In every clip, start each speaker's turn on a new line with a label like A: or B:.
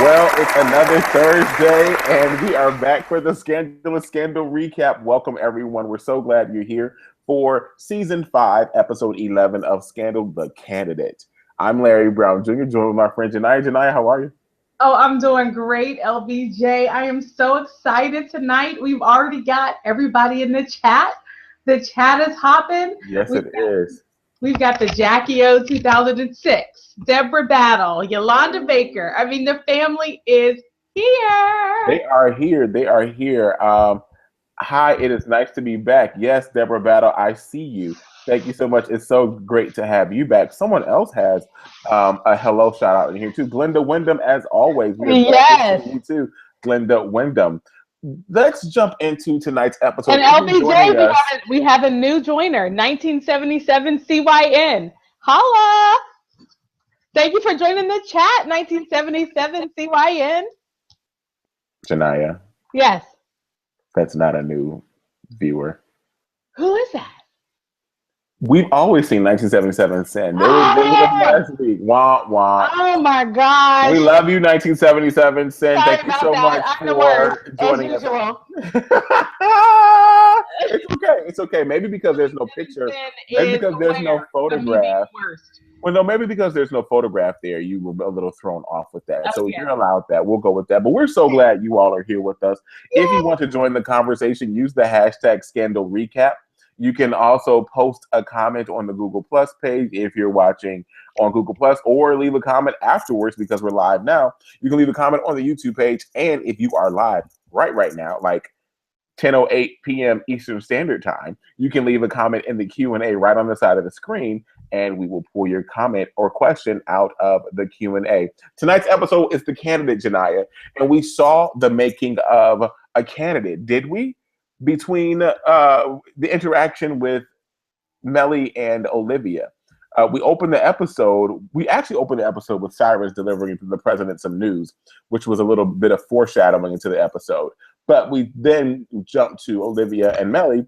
A: Well, it's another Thursday, and we are back for the Scandalous Scandal recap. Welcome, everyone. We're so glad you're here for Season 5, Episode 11 of Scandal, the Candidate. I'm Larry Brown Jr., joined with my friend Janiyah. Janiyah, how are you?
B: Oh, I'm doing great, LBJ. I am so excited tonight. We've already got everybody in the chat. The chat is hopping.
A: Yes, it is.
B: We've got the Jackie O 2006, Deborah Battle, Yolanda Baker. I mean, the family is here.
A: They are here. They are here. Hi, it is nice to be back. Yes, Deborah Battle, I see you. Thank you so much. It's so great to have you back. Someone else has a hello shout out in here too. Glenda Wyndham, as always. We are glad to see you too, Glenda Wyndham. Let's jump into tonight's episode.
B: And LBJ, we have a new joiner, 1977 CYN. Holla! Thank you for joining the chat, 1977 CYN.
A: Janiyah.
B: Yes.
A: That's not a new viewer.
B: Who is that?
A: We've always seen 1977 Sin. They were last week. Wah, wah.
B: Oh my gosh.
A: We love you, 1977 Sin. Thank you so much for joining us. It's okay. It's okay. Maybe because there's no picture. Maybe because there's no photograph. Well, no, maybe because there's no photograph there, you were a little thrown off with that. So you're allowed that. We'll go with that. But we're so glad you all are here with us. If you want to join the conversation, use the hashtag Scandal Recap. You can also post a comment on the Google Plus page if you're watching on Google Plus, or leave a comment afterwards because we're live now. You can leave a comment on the YouTube page. And if you are live right now, like 10:08 p.m. Eastern Standard Time, you can leave a comment in the Q&A right on the side of the screen, and we will pull your comment or question out of the Q&A. Tonight's episode is The Candidate, Janiyah, and we saw the making of a candidate, did we? Between the interaction with Mellie and Olivia. We actually opened the episode with Cyrus delivering to the president some news, which was a little bit of foreshadowing into the episode. But we then jumped to Olivia and Mellie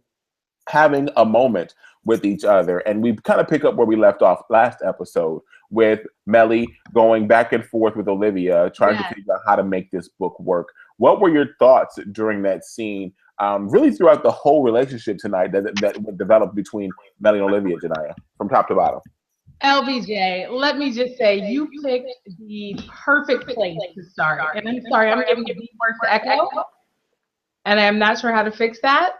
A: having a moment with each other. And we kind of pick up where we left off last episode with Mellie going back and forth with Olivia, trying to figure out how to make this book work. What were your thoughts during that scene? Really throughout the whole relationship tonight that developed between Mellie and Olivia, Janiyah, from top to bottom.
B: LBJ, let me just say, you picked the perfect place to start. And I'm sorry, I'm giving you worse echo, and I'm not sure how to fix that.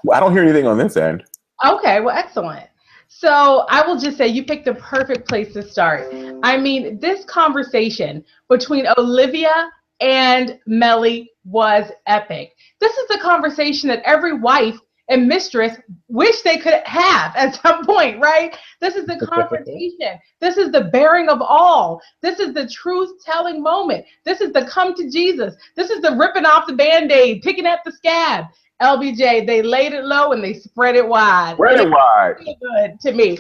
A: Well, I don't hear anything on this end.
B: Okay, well, excellent. So I will just say you picked the perfect place to start. I mean, this conversation between Olivia and Mellie was epic. This is the conversation that every wife and mistress wish they could have at some point, right? This is the confrontation. This is the bearing of all. This is the truth-telling moment. This is the come to Jesus. This is the ripping off the Band-Aid, picking at the scab. LBJ, they laid it low and they spread it wide.
A: Spread it wide.
B: Really good to me.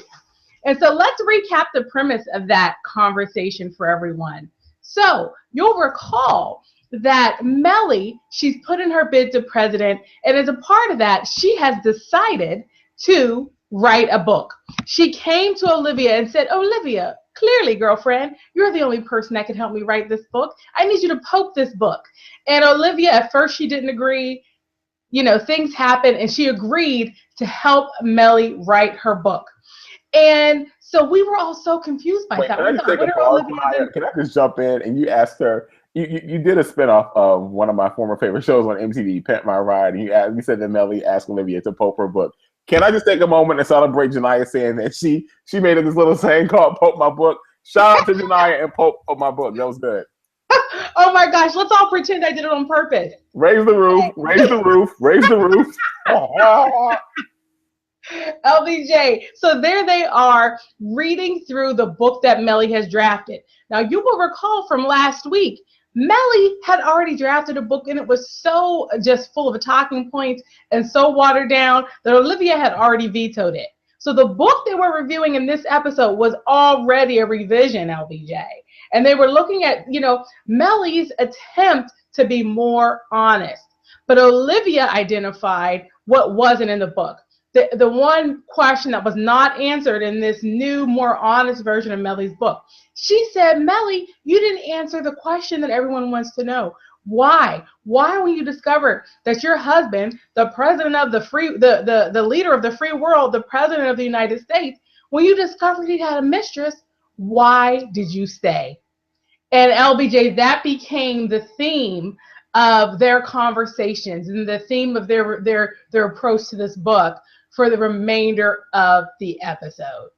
B: And so let's recap the premise of that conversation for everyone. So you'll recall that Mellie, she's put in her bid to president, and as a part of that, she has decided to write a book. She came to Olivia and said, Olivia, clearly, girlfriend, you're the only person that can help me write this book. I need you to poke this book. And Olivia, at first, she didn't agree. You know, things happened, and she agreed to help Mellie write her book. And so we were all so confused by that.
A: Can I just jump in? And you asked her, you did a spinoff of one of my former favorite shows on MTV, Pimp My Ride, and you said that Mellie asked Olivia to poke her book. Can I just take a moment and celebrate Janiyah saying that she made this little saying called Poke My Book? Shout out to Janiyah and Poke my book. That was good.
B: Oh my gosh, let's all pretend I did it on purpose.
A: Raise the roof, raise the roof, raise the roof.
B: LBJ, so there they are reading through the book that Mellie has drafted. Now you will recall from last week, Mellie had already drafted a book and it was so just full of talking points and so watered down that Olivia had already vetoed it. So the book they were reviewing in this episode was already a revision, LBJ. And they were looking at, Mellie's attempt to be more honest. But Olivia identified what wasn't in the book. the one question that was not answered in this new, more honest version of Mellie's book. She said, Mellie, you didn't answer the question that everyone wants to know. Why? Why, when you discovered that your husband, the president of the the leader of the free world, the president of the United States, when you discovered he had a mistress, why did you stay? And LBJ, that became the theme of their conversations and the theme of their approach to this book for the remainder of the episode.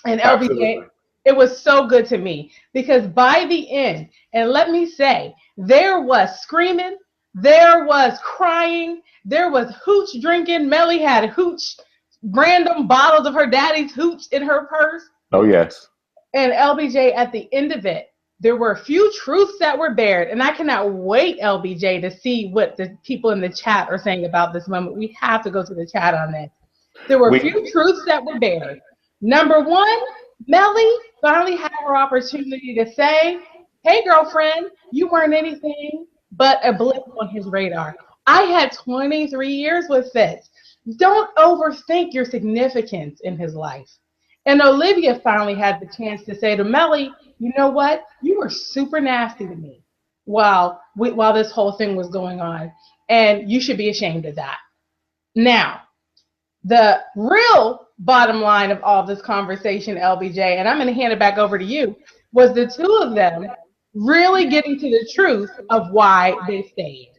B: And
A: Absolutely.
B: LBJ, it was so good to me because by the end, and let me say, there was screaming, there was crying, there was hooch drinking. Mellie had hooch, random bottles of her daddy's hooch in her purse.
A: Oh, yes.
B: And LBJ, at the end of it, there were a few truths that were bared, and I cannot wait, LBJ, to see what the people in the chat are saying about this moment. We have to go to the chat on this. There were a few truths that were bared. Number one, Mellie finally had her opportunity to say, hey, girlfriend, you weren't anything but a blip on his radar. I had 23 years with Fitz. Don't overthink your significance in his life. And Olivia finally had the chance to say to Mellie, you know what? You were super nasty to me while this whole thing was going on. And you should be ashamed of that. Now, the real bottom line of all this conversation, LBJ, and I'm going to hand it back over to you, was the two of them really getting to the truth of why they stayed.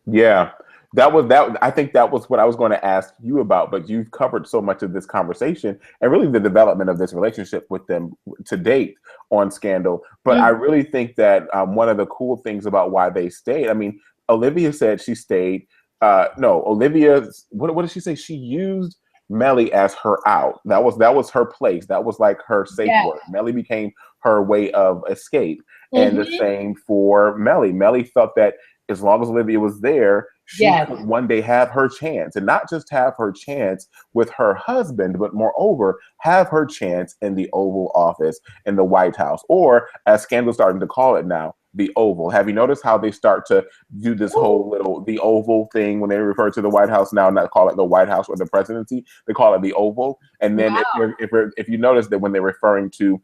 A: Yeah. That. I think that was what I was going to ask you about, but you've covered so much of this conversation and really the development of this relationship with them to date on Scandal. But I really think that one of the cool things about why they stayed, I mean, Olivia said she stayed. Olivia, what did she say? She used Mellie as her out. That was her place. That was like her safe word. Mellie became her way of escape. And the same for Mellie. Mellie felt that as long as Olivia was there, she could one day have her chance, and not just have her chance with her husband, but moreover, have her chance in the Oval Office in the White House, or as Scandal's starting to call it now, the Oval. Have you noticed how they start to do this whole the Oval thing when they refer to the White House now, not call it the White House or the presidency, they call it the Oval. And then if you notice that when they're referring to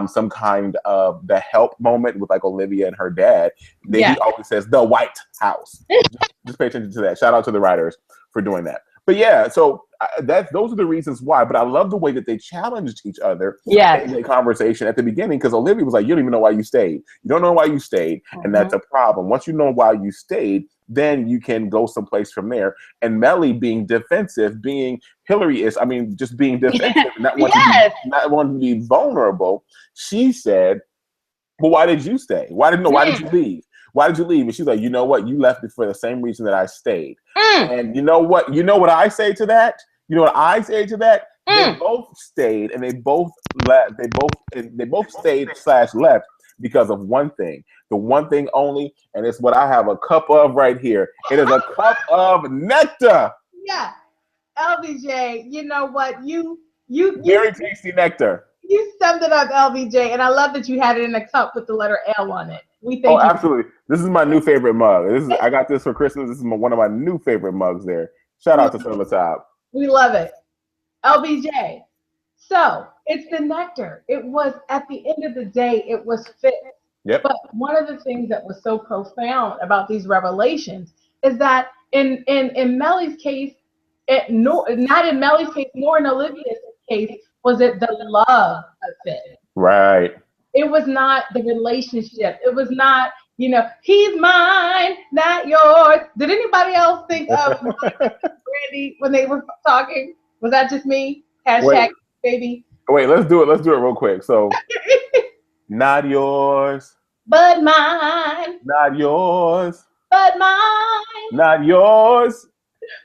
A: some kind of the help moment with like Olivia and her dad, he always says the White House. Just pay attention to that. Shout out to the writers for doing that. But yeah, so those are the reasons why. But I love the way that they challenged each other in the conversation at the beginning, because Olivia was like, you don't even know why you stayed. You don't know why you stayed, and that's a problem. Once you know why you stayed, then you can go someplace from there. And Mellie being defensive, being Hillary-ish, I mean, just being defensive, not wanting to be vulnerable, she said, well, why did you stay? Why did you leave? Why did you leave? And she's like, you know what? You left it for the same reason that I stayed. And you know what? You know what I say to that? You know what I say to that? They both stayed, and they both left. They both stayed / left because of one thing. The one thing only, and it's what I have a cup of right here. It is a cup of nectar.
B: Yeah, LBJ. You know what? You
A: very tasty nectar.
B: You summed it up, LBJ, and I love that you had it in a cup with the letter L on it. We thank you.
A: Absolutely. This is my new favorite mug. I got this for Christmas. This is one of my new favorite mugs there. Shout out to Summertime.
B: We love it. LBJ. So it's the nectar. It was, at the end of the day, it was Fitz.
A: Yep.
B: But one of the things that was so profound about these revelations is that in Mellie's case, not in Mellie's case, nor in Olivia's case, was it the love of Fitz.
A: Right.
B: It was not the relationship. It was not, he's mine, not yours. Did anybody else think of Brandy when they were talking? Was that just me? Hashtag baby.
A: Wait, let's do it. Let's do it real quick. So, not yours,
B: but mine.
A: Not yours,
B: but mine. Not
A: yours,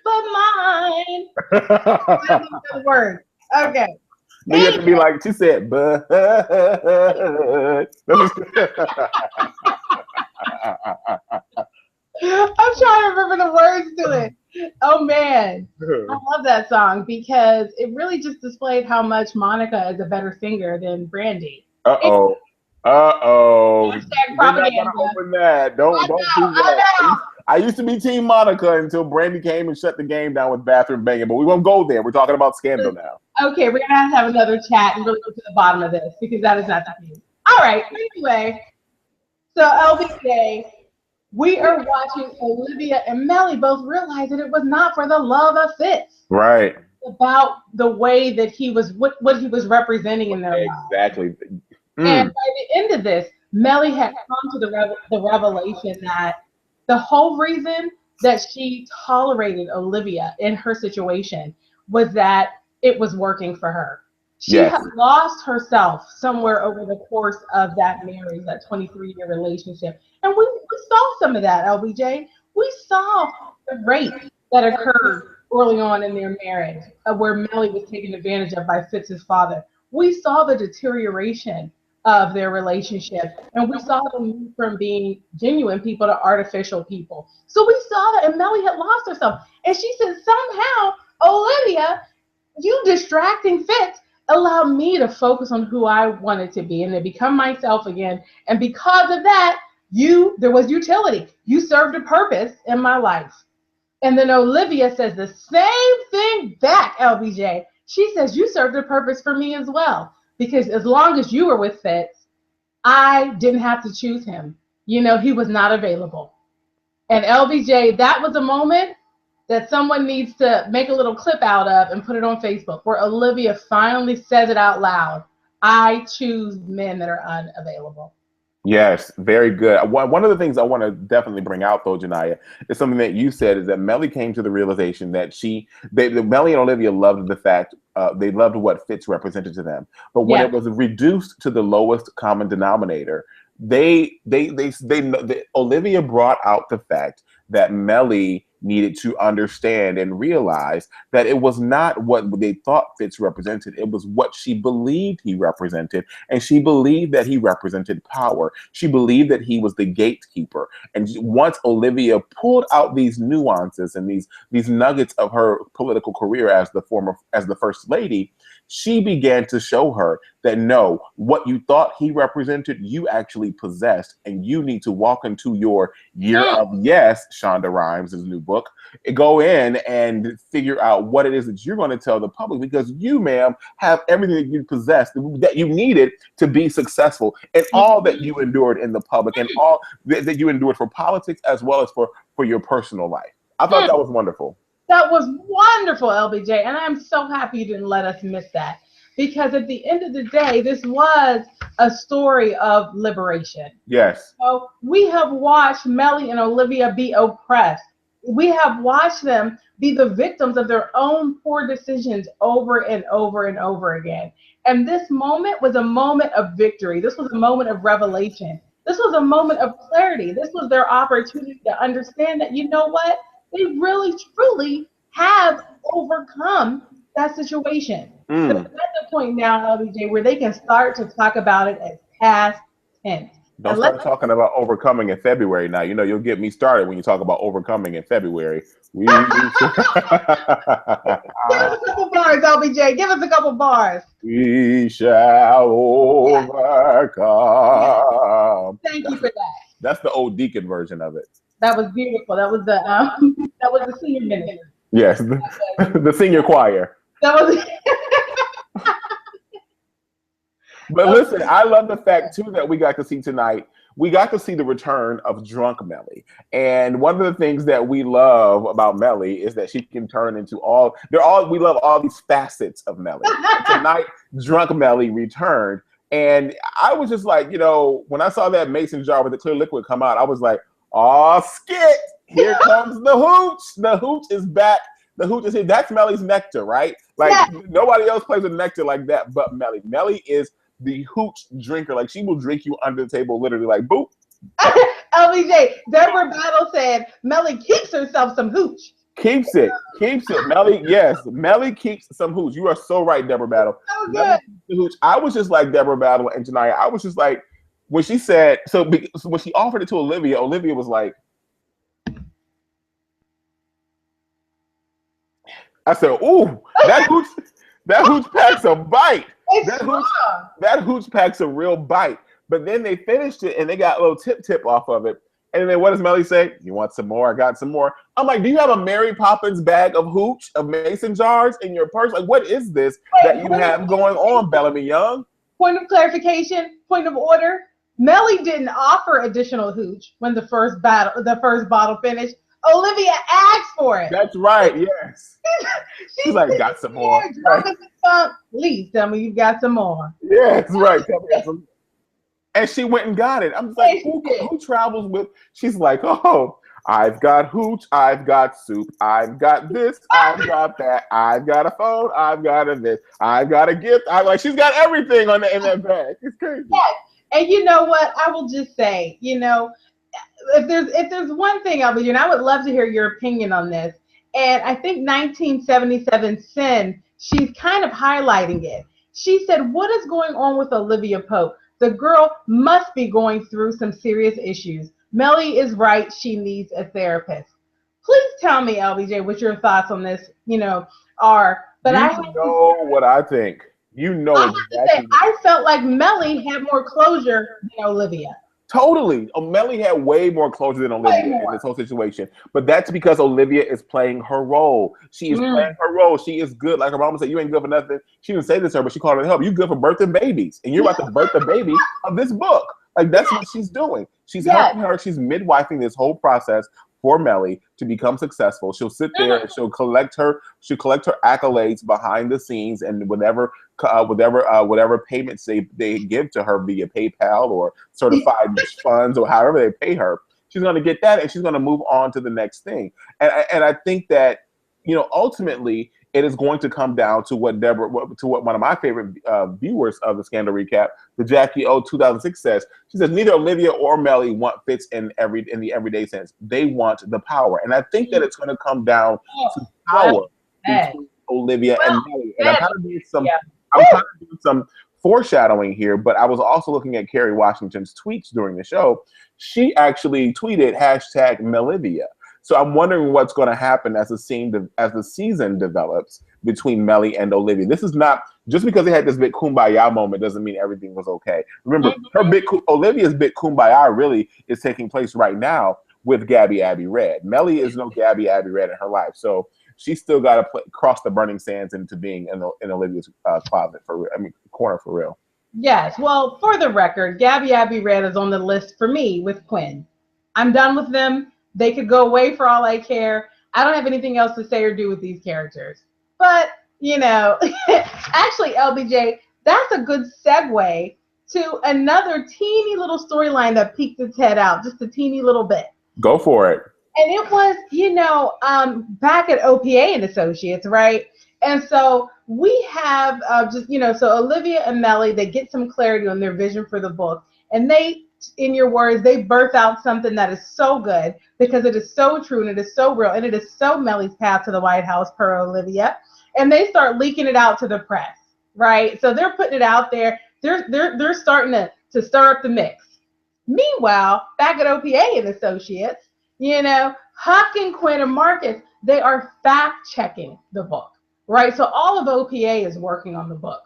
B: but mine. The word. Okay.
A: You have to be like, she said, but.
B: I'm trying to remember the words to it. Oh, man. I love that song because it really just displayed how much Monica is a better singer than Brandy.
A: Uh-oh. We're not gonna open that. Don't do that. I used to be Team Monica until Brandy came and shut the game down with bathroom banging. But we won't go there. We're talking about Scandal now.
B: Okay, we're gonna have another chat and really go to the bottom of this because that is not the case. All right. Anyway, so LBJ, we are watching Olivia and Mellie both realize that it was not for the love of Fitz.
A: Right.
B: About the way that he was, what he was representing in their lives.
A: Exactly.
B: And by the end of this, Mellie had come to the revelation that the whole reason that she tolerated Olivia in her situation was that it was working for her. She had lost herself somewhere over the course of that marriage, that 23-year relationship. And we saw some of that, LBJ. We saw the rape that occurred early on in their marriage, where Mellie was taken advantage of by Fitz's father. We saw the deterioration of their relationship, and we saw them move from being genuine people to artificial people. So we saw that, and Mellie had lost herself. And she said, somehow, Olivia, you distracting Fitz allowed me to focus on who I wanted to be and to become myself again. And because of that, there was utility. You served a purpose in my life. And then Olivia says the same thing back, LBJ. She says, you served a purpose for me as well. Because as long as you were with Fitz, I didn't have to choose him. You know, he was not available. And LBJ, that was a moment that someone needs to make a little clip out of and put it on Facebook, where Olivia finally says it out loud. I choose men that are unavailable.
A: Yes, very good. One of the things I want to definitely bring out, though, Janiyah, is something that you said, is that Mellie came to the realization that Mellie and Olivia loved the fact, they loved what Fitz represented to them. But when it was reduced to the lowest common denominator, Olivia brought out the fact that Mellie needed to understand and realize that it was not what they thought Fitz represented. It was what she believed he represented. And she believed that he represented power. She believed that he was the gatekeeper. And once Olivia pulled out these nuances and these nuggets of her political career as the first lady, she began to show her that no, what you thought he represented, you actually possessed, and you need to walk into your year of yes, Shonda Rhimes' new book, go in and figure out what it is that you're going to tell the public, because you, ma'am, have everything that you possessed, that you needed to be successful, and all that you endured in the public, and all that you endured for politics as well as for your personal life. I thought that was wonderful.
B: That was wonderful, LBJ, and I'm so happy you didn't let us miss that, because at the end of the day, this was a story of liberation.
A: Yes.
B: So we have watched Mellie and Olivia be oppressed. We have watched them be the victims of their own poor decisions over and over and over again. And this moment was a moment of victory. This was a moment of revelation. This was a moment of clarity. This was their opportunity to understand that, you know what? They really, truly have overcome that situation. So that's the point now, LBJ, where they can start to talk about it as past tense.
A: Don't start talking about overcoming in February now. You know, you'll get me started when you talk about overcoming in February.
B: Give us a couple bars, LBJ. Give us a couple bars.
A: We shall overcome.
B: Thank you for that.
A: That's the old Deacon version of it.
B: That was beautiful. That was the senior minister.
A: Yes, the senior choir.
B: That was.
A: But listen, I love the fact too that we got to see tonight. We got to see the return of drunk Mellie. And one of the things that we love about Mellie is that she can turn into we love all these facets of Mellie. Tonight, drunk Mellie returned. And I was just like, you know, when I saw that mason jar with the clear liquid come out, I was like, oh, skit, here comes the hooch. The hooch is back. The hooch is here. That's Mellie's nectar, right? Like, nobody else plays with nectar like that but Mellie. Mellie is the hooch drinker. Like, she will drink you under the table, literally, like, boop.
B: LBJ, Deborah Battle said Mellie keeps herself some hooch.
A: Keeps it. Mellie, yes. Mellie keeps some hooch. You are so right, Deborah Battle.
B: So good.
A: The hooch. I was just like Deborah Battle and Janiyah. I was just like, when she said, so when she offered it to Olivia, Olivia was like, I said, ooh, that hooch packs a bite. That hooch packs a real bite. But then they finished it and they got a little tip off of it. And then what does Mellie say? You want some more? I got some more. I'm like, do you have a Mary Poppins bag of hooch, of mason jars in your purse? Like, what is this that you have going on, Bellamy Young?
B: Point of clarification, point of order. Mellie didn't offer additional hooch when the first bottle finished. Olivia asked for it.
A: That's right, yes. She's like, got some more. Right.
B: Please tell me you got some more.
A: Yes, right. Tell me you got some. And she went and got it. I'm just like, who travels with? She's like, oh, I've got hooch, I've got soup, I've got this, I've got that, I've got a phone, I've got a this, I've got a gift. I'm like, she's got everything in that bag. It's crazy.
B: Yes. And you know what? I will just say, if there's one thing, Albie, and I would love to hear your opinion on this. And I think 1977 Sin, she's kind of highlighting it. She said, what is going on with Olivia Pope? The girl must be going through some serious issues. Mellie is right. She needs a therapist. Please tell me, LBJ, what your thoughts on this, are. But
A: what I think. Exactly.
B: I felt like Mellie had more closure than Olivia.
A: Totally. Mellie had way more closure than Olivia in this whole situation. But that's because Olivia is playing her role. She is playing her role. She is good. Like her mama said, you ain't good for nothing. She didn't say this to her, but she called her to help. You good for birthing babies. And you're about to birth the baby of this book. Like, that's what she's doing. She's helping her. She's midwifing this whole process for Mellie to become successfal. She'll sit there and she'll collect her accolades behind the scenes, and whatever payments they give to her via PayPal or certified funds or however they pay her, she's going to get that, and she's going to move on to the next thing. And I think that, ultimately it is going to come down to what one of my favorite viewers of the Scandal Recap, the Jackie O 2006 says. She says neither Olivia or Mellie want Fitz in the everyday sense. They want the power, and I think that it's going to come down to power between Olivia and Mellie. And I'm kind of doing some foreshadowing here, but I was also looking at Kerry Washington's tweets during the show. She actually tweeted #Melivia. So I'm wondering what's going to happen as the season develops between Mellie and Olivia. This is not just because they had this big kumbaya moment doesn't mean everything was okay. Remember, Olivia's big kumbaya really is taking place right now with Gabby Abby Red. Mellie is no Gabby Abby Red in her life, so she's still got to cross the burning sands into being in Olivia's corner for real.
B: Yes. Well, for the record, Gabby Abby Red is on the list for me with Quinn. I'm done with them. They could go away for all I care. I don't have anything else to say or do with these characters. But, actually, LBJ, that's a good segue to another teeny little storyline that peeked its head out, just a teeny little bit.
A: Go for it.
B: And it was, back at OPA and Associates, right? And so we have so Olivia and Mellie, they get some clarity on their vision for the book. And they, in your words, they birth out something that is so good because it is so true and it is so real and it is so Mellie's path to the White House per Olivia. And they start leaking it out to the press, right? So they're putting it out there. They're starting to stir up the mix. Meanwhile, back at OPA and Associates, Huck and Quinn and Marcus, they are fact checking the book, right? So all of OPA is working on the book.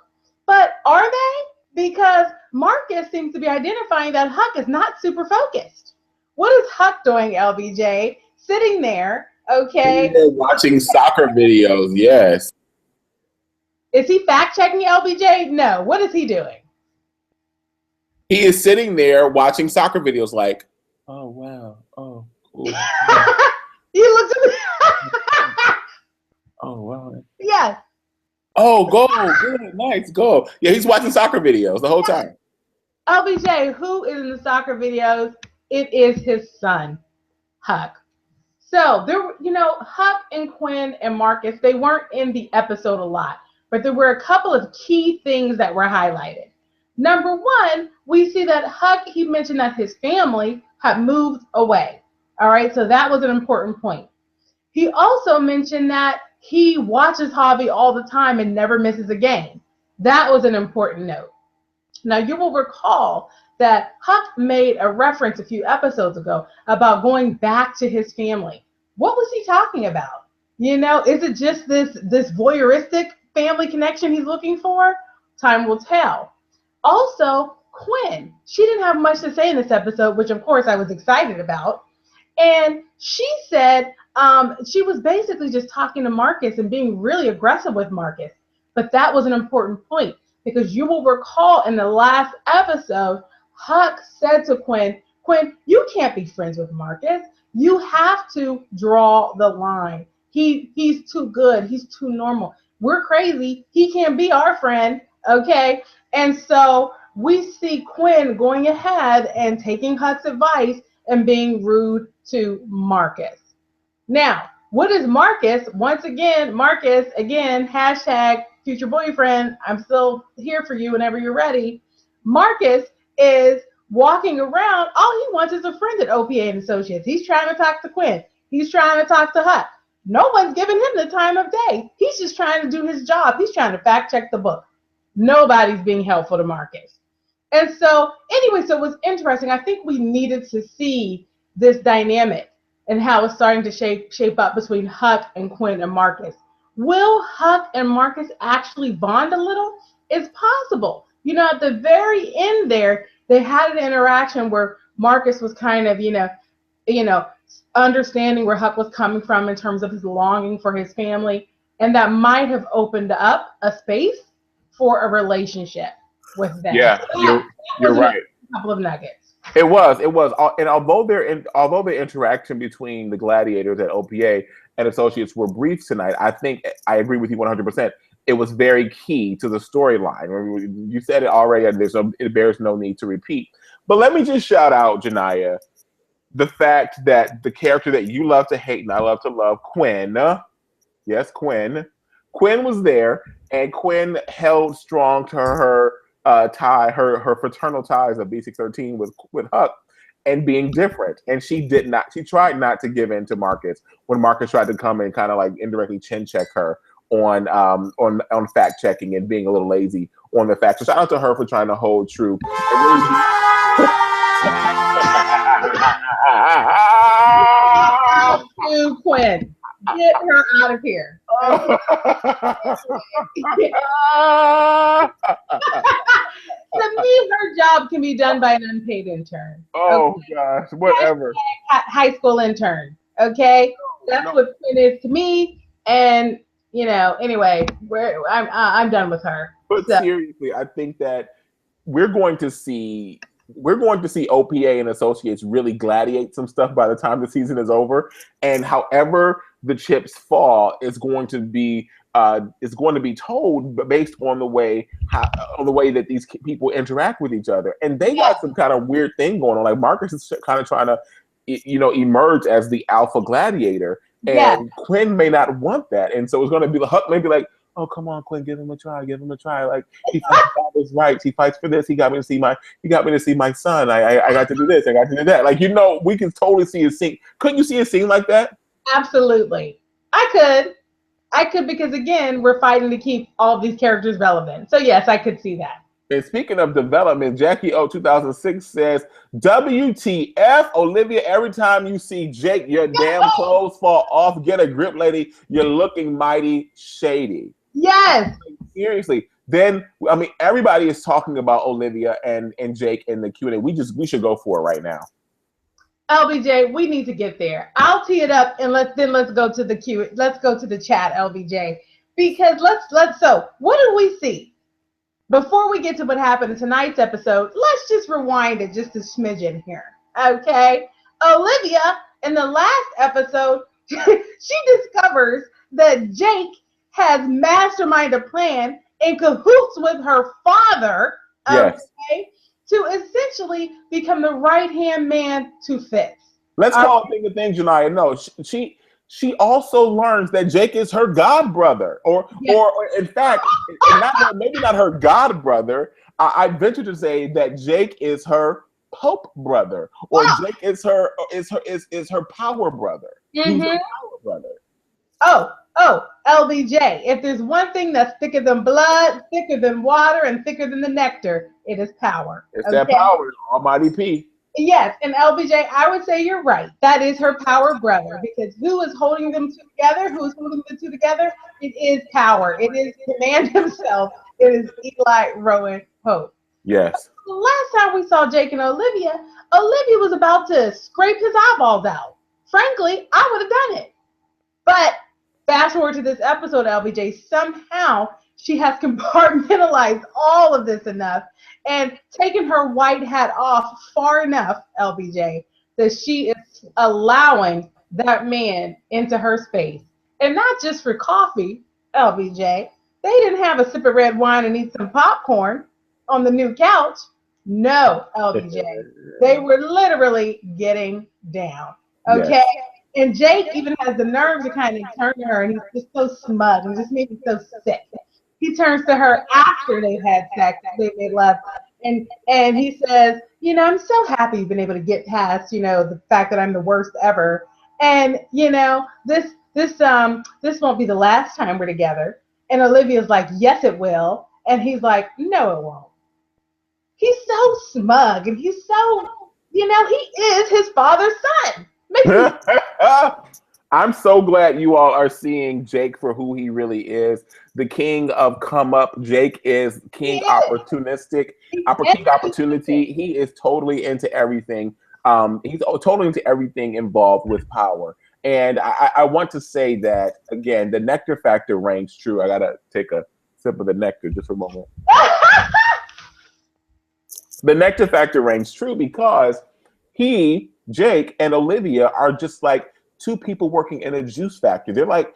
B: But are they? Because Marcus seems to be identifying that Huck is not super focused. What is Huck doing, LBJ? Sitting there, okay?
A: Watching soccer videos, yes.
B: Is he fact-checking LBJ? No. What is he doing?
A: He is sitting there watching soccer videos like, oh, wow. Oh, cool.
B: He looks at me.
A: Oh, wow.
B: Yes.
A: Oh, go. Good, nice, go. Yeah, he's watching soccer videos the whole time.
B: LBJ, who is in the soccer videos? It is his son, Huck. So, Huck and Quinn and Marcus, they weren't in the episode a lot, but there were a couple of key things that were highlighted. Number one, we see that Huck, he mentioned that his family had moved away. All right, so that was an important point. He also mentioned that he watches Hobby all the time and never misses a game. That was an important note. Now, you will recall that Huck made a reference a few episodes ago about going back to his family. What was he talking about? Is it just this voyeuristic family connection he's looking for? Time will tell. Also, Quinn, she didn't have much to say in this episode, which of course I was excited about. And she said she was basically just talking to Marcus and being really aggressive with Marcus. But that was an important point because you will recall in the last episode, Huck said to Quinn, Quinn, you can't be friends with Marcus. You have to draw the line. He's too good. He's too normal. We're crazy. He can't be our friend. Okay. And so we see Quinn going ahead and taking Huck's advice and being rude to Marcus. Now, what is Marcus? Once again, Marcus, again, hashtag future boyfriend. I'm still here for you whenever you're ready. Marcus is walking around. All he wants is a friend at OPA and Associates. He's trying to talk to Quinn. He's trying to talk to Huck. No one's giving him the time of day. He's just trying to do his job. He's trying to fact check the book. Nobody's being helpful to Marcus. And so, anyway, so it was interesting. I think we needed to see this dynamic and how it's starting to shape up between Huck and Quinn and Marcus. Will Huck and Marcus actually bond a little? It's possible. You know, at the very end there, they had an interaction where Marcus was kind of, understanding where Huck was coming from in terms of his longing for his family. And that might have opened up a space for a relationship with them.
A: Yeah,
B: So
A: you're right.
B: A couple of nuggets.
A: It was, and although the interaction between the gladiators at OPA and Associates were brief tonight, I think I agree with you 100%. It was very key to the storyline. You said it already, and it bears no need to repeat. But let me just shout out, Janiyah, the fact that the character that you love to hate and I love to love, Quinn. Yes, Quinn. Quinn was there, and Quinn held strong to her tie, her fraternal ties of B613 with Huck and being different. And she tried not to give in to Marcus when Marcus tried to come and kind of like indirectly chin check her on fact checking and being a little lazy on the facts. So shout out to her for trying to hold true.
B: Quinn, get her out of here. To me, her job can be done by an unpaid intern.
A: Oh, okay? Gosh, whatever.
B: High school intern. Okay, that's what Quinn is to me. And anyway, I'm done with her.
A: But seriously, I think that we're going to see OPA and Associates really gladiate some stuff by the time the season is over. And however the chips fall is going to be told based on the way that these people interact with each other. And they got some kind of weird thing going on. Like Marcus is kind of trying to, emerge as the alpha gladiator. And Quinn may not want that. And so it's going to be Huck may be like, oh, come on, Quinn, give him a try. Like he fights for his rights. He fights for this. He got me to see my son. I got to do this. I got to do that. Like, we can totally see a scene. Couldn't you see a scene like that?
B: Absolutely. I could because again, we're fighting to keep all of these characters relevant. So yes, I could see that.
A: And speaking of development, Jackie O 2006 says, WTF, Olivia, every time you see Jake, your damn clothes fall off. Get a grip, lady. You're looking mighty shady.
B: Yes.
A: Seriously. Then, everybody is talking about Olivia and Jake in the Q&A. We should go for it right now.
B: LBJ, we need to get there. I'll tee it up and let's go to the Q. Let's go to the chat, LBJ. Because so what do we see? Before we get to what happened in tonight's episode, let's just rewind it just a smidgen here. Okay? Olivia, in the last episode, she discovers that Jake has masterminded a plan in cahoots with her father, to essentially become the right-hand man to Fitz.
A: Let's call it thing a thing, Janiyah. No, she also learns that Jake is her god brother, or in fact, maybe not her god brother. I venture to say that Jake is her Pope brother, or Jake is her power brother.
B: Mm-hmm.
A: He's her power brother.
B: Oh, LBJ. If there's one thing that's thicker than blood, thicker than water, and thicker than the nectar, it is power.
A: It's that power, Almighty P.
B: Yes, and LBJ, I would say you're right. That is her power brother, because who is holding them two together? Who is holding the two together? It is power. It is the man himself. It is Eli Rowan Pope.
A: Yes.
B: The last time we saw Jake and Olivia was about to scrape his eyeballs out. frankly, I would have done it. But fast forward to this episode, LBJ, somehow she has compartmentalized all of this enough and taken her white hat off far enough, LBJ, that she is allowing that man into her space. And not just for coffee, LBJ. They didn't have a sip of red wine and eat some popcorn on the new couch. No, LBJ. They were literally getting down. Okay? Yes. And Jake even has the nerve to kind of turn to her, and he's just so smug and just makes me so sick. He turns to her after they've had sex, they left, and he says, I'm so happy you've been able to get past, the fact that I'm the worst ever. And, this won't be the last time we're together. And Olivia's like, yes, it will. And he's like, no, it won't. He's so smug, and he's so, he is his father's son.
A: I'm so glad you all are seeing Jake for who he really is. The king of come up. Jake is king opportunistic. King opportunity. He is totally into everything. He's totally into everything involved with power. And I want to say that, again, the nectar factor reigns true. I got to take a sip of the nectar just for a moment. The nectar factor reigns true because Jake and Olivia are just like two people working in a juice factory. They're like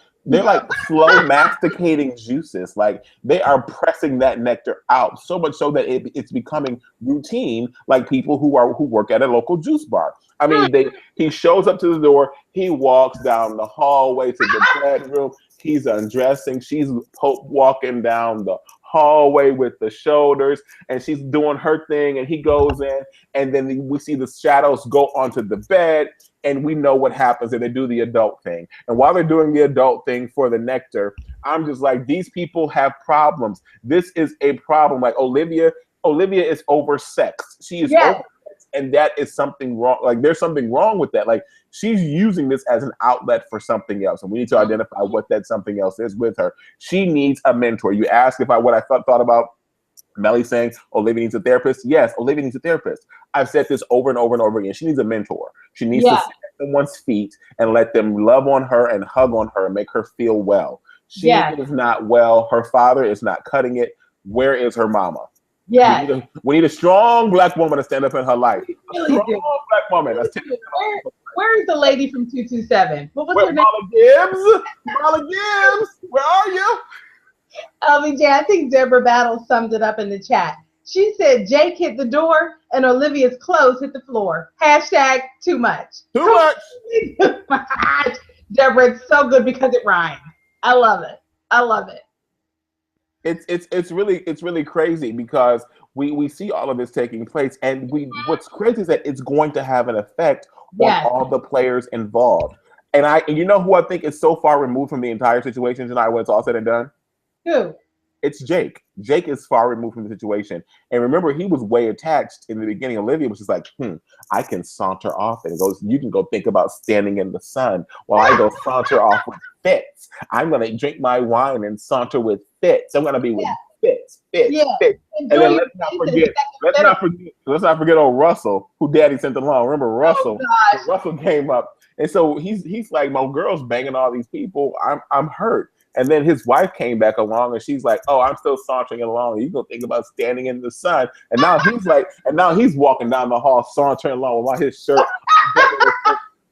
A: slow masticating juices. Like they are pressing that nectar out so much so that it's becoming routine, like people who work at a local juice bar. I mean, he shows up to the door, he walks down the hallway to the bedroom, he's undressing, she's walking down the hallway with the shoulders, and she's doing her thing, and he goes in, and then we see the shadows go onto the bed, and we know what happens, and they do the adult thing. And while they're doing the adult thing for the nectar, I'm just like, these people have problems. This is a problem. Like Olivia is oversexed. She is oversexed, and that is something wrong. Like there's something wrong with that. Like she's using this as an outlet for something else, and we need to identify what that something else is with her. She needs a mentor. You asked what I thought about Mellie saying Olivia needs a therapist. Yes, Olivia needs a therapist. I've said this over and over and over again. She needs a mentor. She needs to sit at someone's feet and let them love on her and hug on her and make her feel well. She is not well. Her father is not cutting it. Where is her mama?
B: Yeah.
A: We need a strong black woman to stand up in her life. A strong black woman.
B: Where is the lady from 227? What was her name?
A: Marla Gibbs. Where are you?
B: LBJ, I think Deborah Battle summed it up in the chat. She said Jake hit the door and Olivia's clothes hit the floor. Hashtag too much.
A: Too much.
B: Deborah, it's so good because it rhymes. I love it. I love it.
A: It's really crazy because we see all of this taking place, and what's crazy is that it's going to have an effect on all the players involved. And you know who I think is so far removed from the entire situation tonight when it's all said and done?
B: Who?
A: It's Jake. Jake is far removed from the situation. And remember, he was way attached in the beginning. Olivia was just like, I can saunter off. And goes, you can go think about standing in the sun while I go saunter off with Fitz. I'm going to drink my wine and saunter with Fitz. I'm going to be with Fitz. And then let's not forget old Russell, who Daddy sent along. Remember Russell? Russell came up. And so he's like, my girl's banging all these people. I'm hurt. And then his wife came back along, and she's like, "Oh, I'm still sauntering along. You gonna think about standing in the sun?" And now he's walking down the hall sauntering along with his shirt,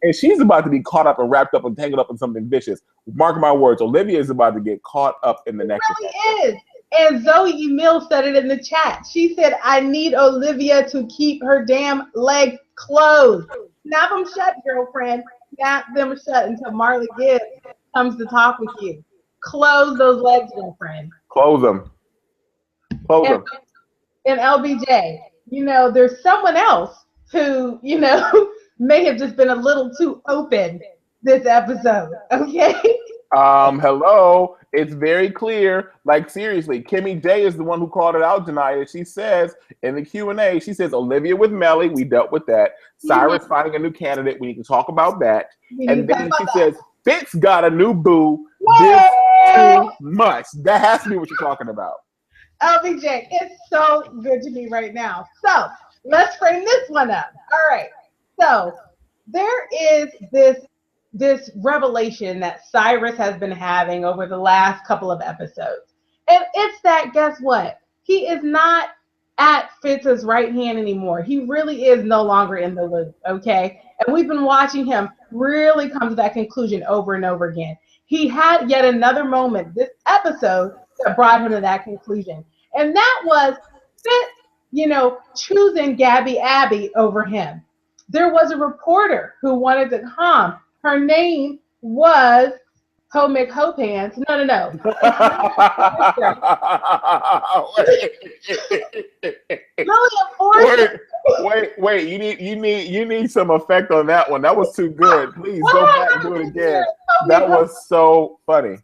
A: and she's about to be caught up and wrapped up and tangled up in something vicious. Mark my words, Olivia is about to get caught up in the next.
B: It really is. And Zoe Emil said it in the chat. She said, "I need Olivia to keep her damn legs closed. Snap them shut, girlfriend. Snap them shut until Marla Gibbs comes to talk with you." Close those legs, girlfriend.
A: Close them.
B: And LBJ, there's someone else who, may have just been a little too open this episode. Okay.
A: Hello. It's very clear. Like seriously, Kimmy J is the one who called it out tonight. She says in the Q&A, she says Olivia with Mellie. We dealt with that. Cyrus finding a new candidate. We need to talk about that. And then she says Fitz got a new boo. This too much. That has to be what you're talking about.
B: LBJ, it's so good to me right now. So let's frame this one up. All right. So there is this revelation that Cyrus has been having over the last couple of episodes. And it's that, guess what? He is not at Fitz's right hand anymore. He really is no longer in the loop, okay? And we've been watching him really come to that conclusion over and over again. He had yet another moment this episode that brought him to that conclusion. And that was Fitz, choosing Gabby Abby over him. There was a reporter who wanted to come. Her name was Ho McHopants. No.
A: Wait. You need some effect on that one. That was too good. Please go back and do it again. That was so funny.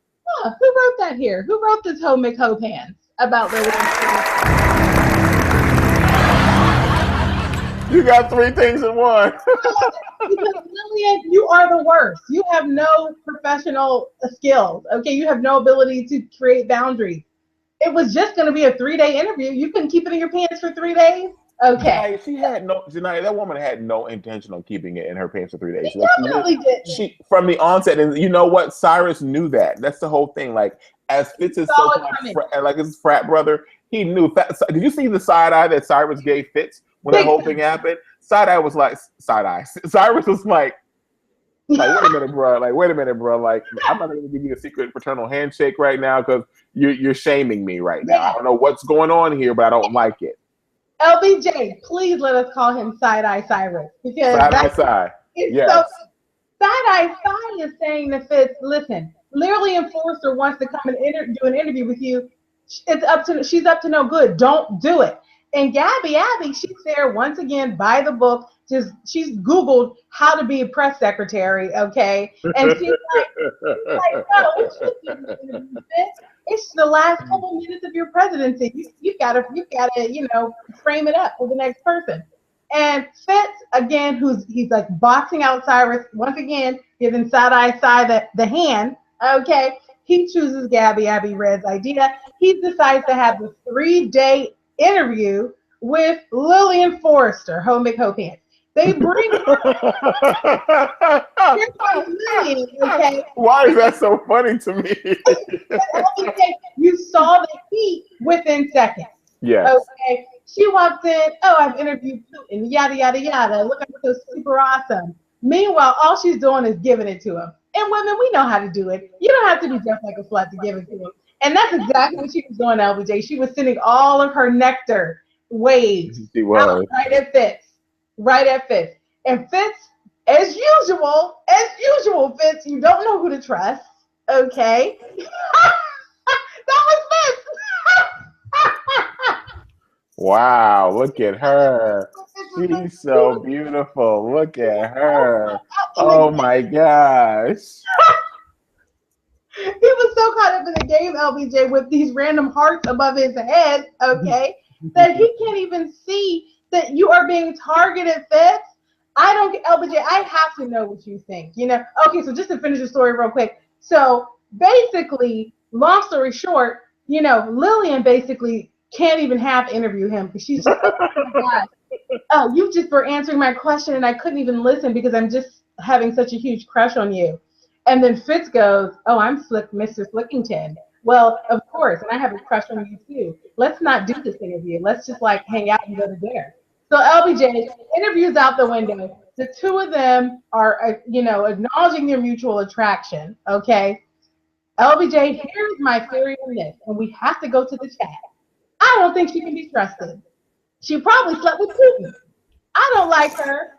B: Who wrote that here? Who wrote this Ho McHopants about Lillian?
A: You got three things in one.
B: Because Lillian, you are the worst. You have no professional skills. Okay, you have no ability to create boundaries. It was just going to be a 3-day interview. You couldn't keep it in your pants for 3 days. Okay.
A: That woman had no intention on keeping it in her pants for 3 days.
B: She definitely did.
A: She from the onset, and you know what? Cyrus knew that. That's the whole thing. Like, as Fitz is like his frat brother, he knew. Did you see the side eye that Cyrus gave Fitz when that whole thing happened? Cyrus was like, wait a minute, bro. Like, I'm not going to give you a secret fraternal handshake right now because you're shaming me right now. I don't know what's going on here, but I don't like it.
B: LBJ, please let us call him Side-Eye Cyrus. Because
A: Side. Yes.
B: So, Side-Eye is saying to Fitz, listen, Lillian Forrester wants to come and do an interview with you. She's up to no good. Don't do it. And Gabby Abby, she's there once again by the book. She's Googled how to be a press secretary, okay? And she's like, no, it's the last couple minutes of your presidency. You've got to, frame it up for the next person. And Fitz, again, he's like boxing out Cyrus once again, giving side the hand, okay? He chooses Gabby Abby Red's idea. He decides to have the 3-day interview with Lillian Forrester, Ho McHopants. They bring Lillian, okay?
A: Why is that so funny to me?
B: You saw the heat within seconds.
A: Yes.
B: Okay. She walks in, I've interviewed Putin, yada, yada, yada. Look, I'm so super awesome. Meanwhile, all she's doing is giving it to him. And women, we know how to do it. You don't have to be just like a slut to give it to him. And that's exactly what she was doing, LBJ. She was sending all of her nectar waves out right at Fitz. And Fitz, as usual, Fitz, you don't know who to trust, okay? That was Fitz.
A: Wow, look at her. She's so beautiful. Look at her. Oh my gosh.
B: He was so caught up in the game, LBJ, with these random hearts above his head, okay, that he can't even see that you are being targeted, Fitz. LBJ, I have to know what you think, Okay, so just to finish the story real quick. So basically, long story short, Lillian basically can't even interview him because she's just, oh my God. You just were answering my question and I couldn't even listen because I'm just having such a huge crush on you. And then Fitz goes, I'm Mr. Flickington. Well, of course, and I have a crush on you too. Let's not do this interview. Let's just hang out and go to dinner. So LBJ, interviews out the window. The two of them are, acknowledging their mutual attraction, okay? LBJ, here's my theory on this, and we have to go to the chat. I don't think she can be trusted. She probably slept with Putin. I don't like her.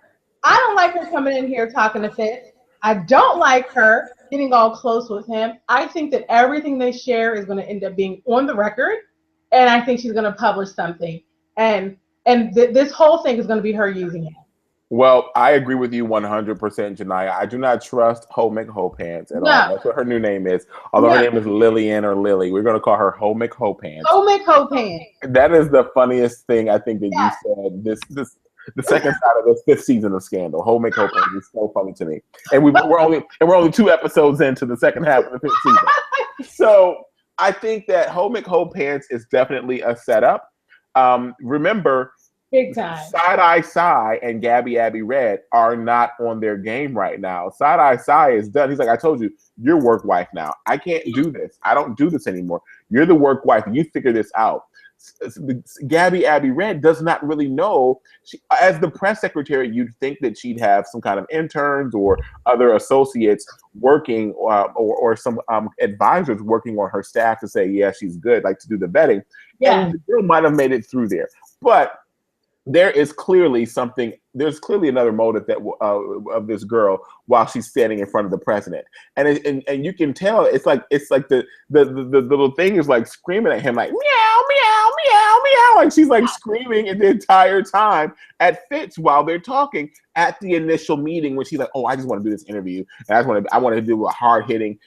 B: I don't like her coming in here talking to Fitz. I don't like her getting all close with him. I think that everything they share is going to end up being on the record, and I think she's going to publish something. And this whole thing is going to be her using it.
A: Well, I agree with you 100%, Janiyah. I do not trust Ho McHopants at all. That's what her new name is. Although her name is Lillian or Lily. We're going to call her Ho McHopants.
B: Ho McHopants.
A: That is the funniest thing I think that you said the second side of this 5th season of Scandal. Ho McHopants is so funny to me. And we're only 2 episodes into the second half of the 5th season. So I think that Ho McHopants is definitely a setup. Remember,
B: Big time.
A: Side-Eye and Gabby Abby Red are not on their game right now. Side-Eye is done. He's like, I told you, you're work wife now. I can't do this. I don't do this anymore. You're the work wife. You figure this out. Gabby Abby Red does not really know. As the press secretary, you'd think that she'd have some kind of interns or other associates working or some advisors working on her staff to say, yeah, she's good, like to do the vetting. Yeah. And the girl might have made it through there. But there is clearly something. There's clearly another motive that of this girl while she's standing in front of the president, and you can tell it's like the little thing is like screaming at him like meow meow meow meow, and she's like screaming the entire time at Fitz while they're talking at the initial meeting when she's like, oh, I just want to do this interview and I want to do a hard hitting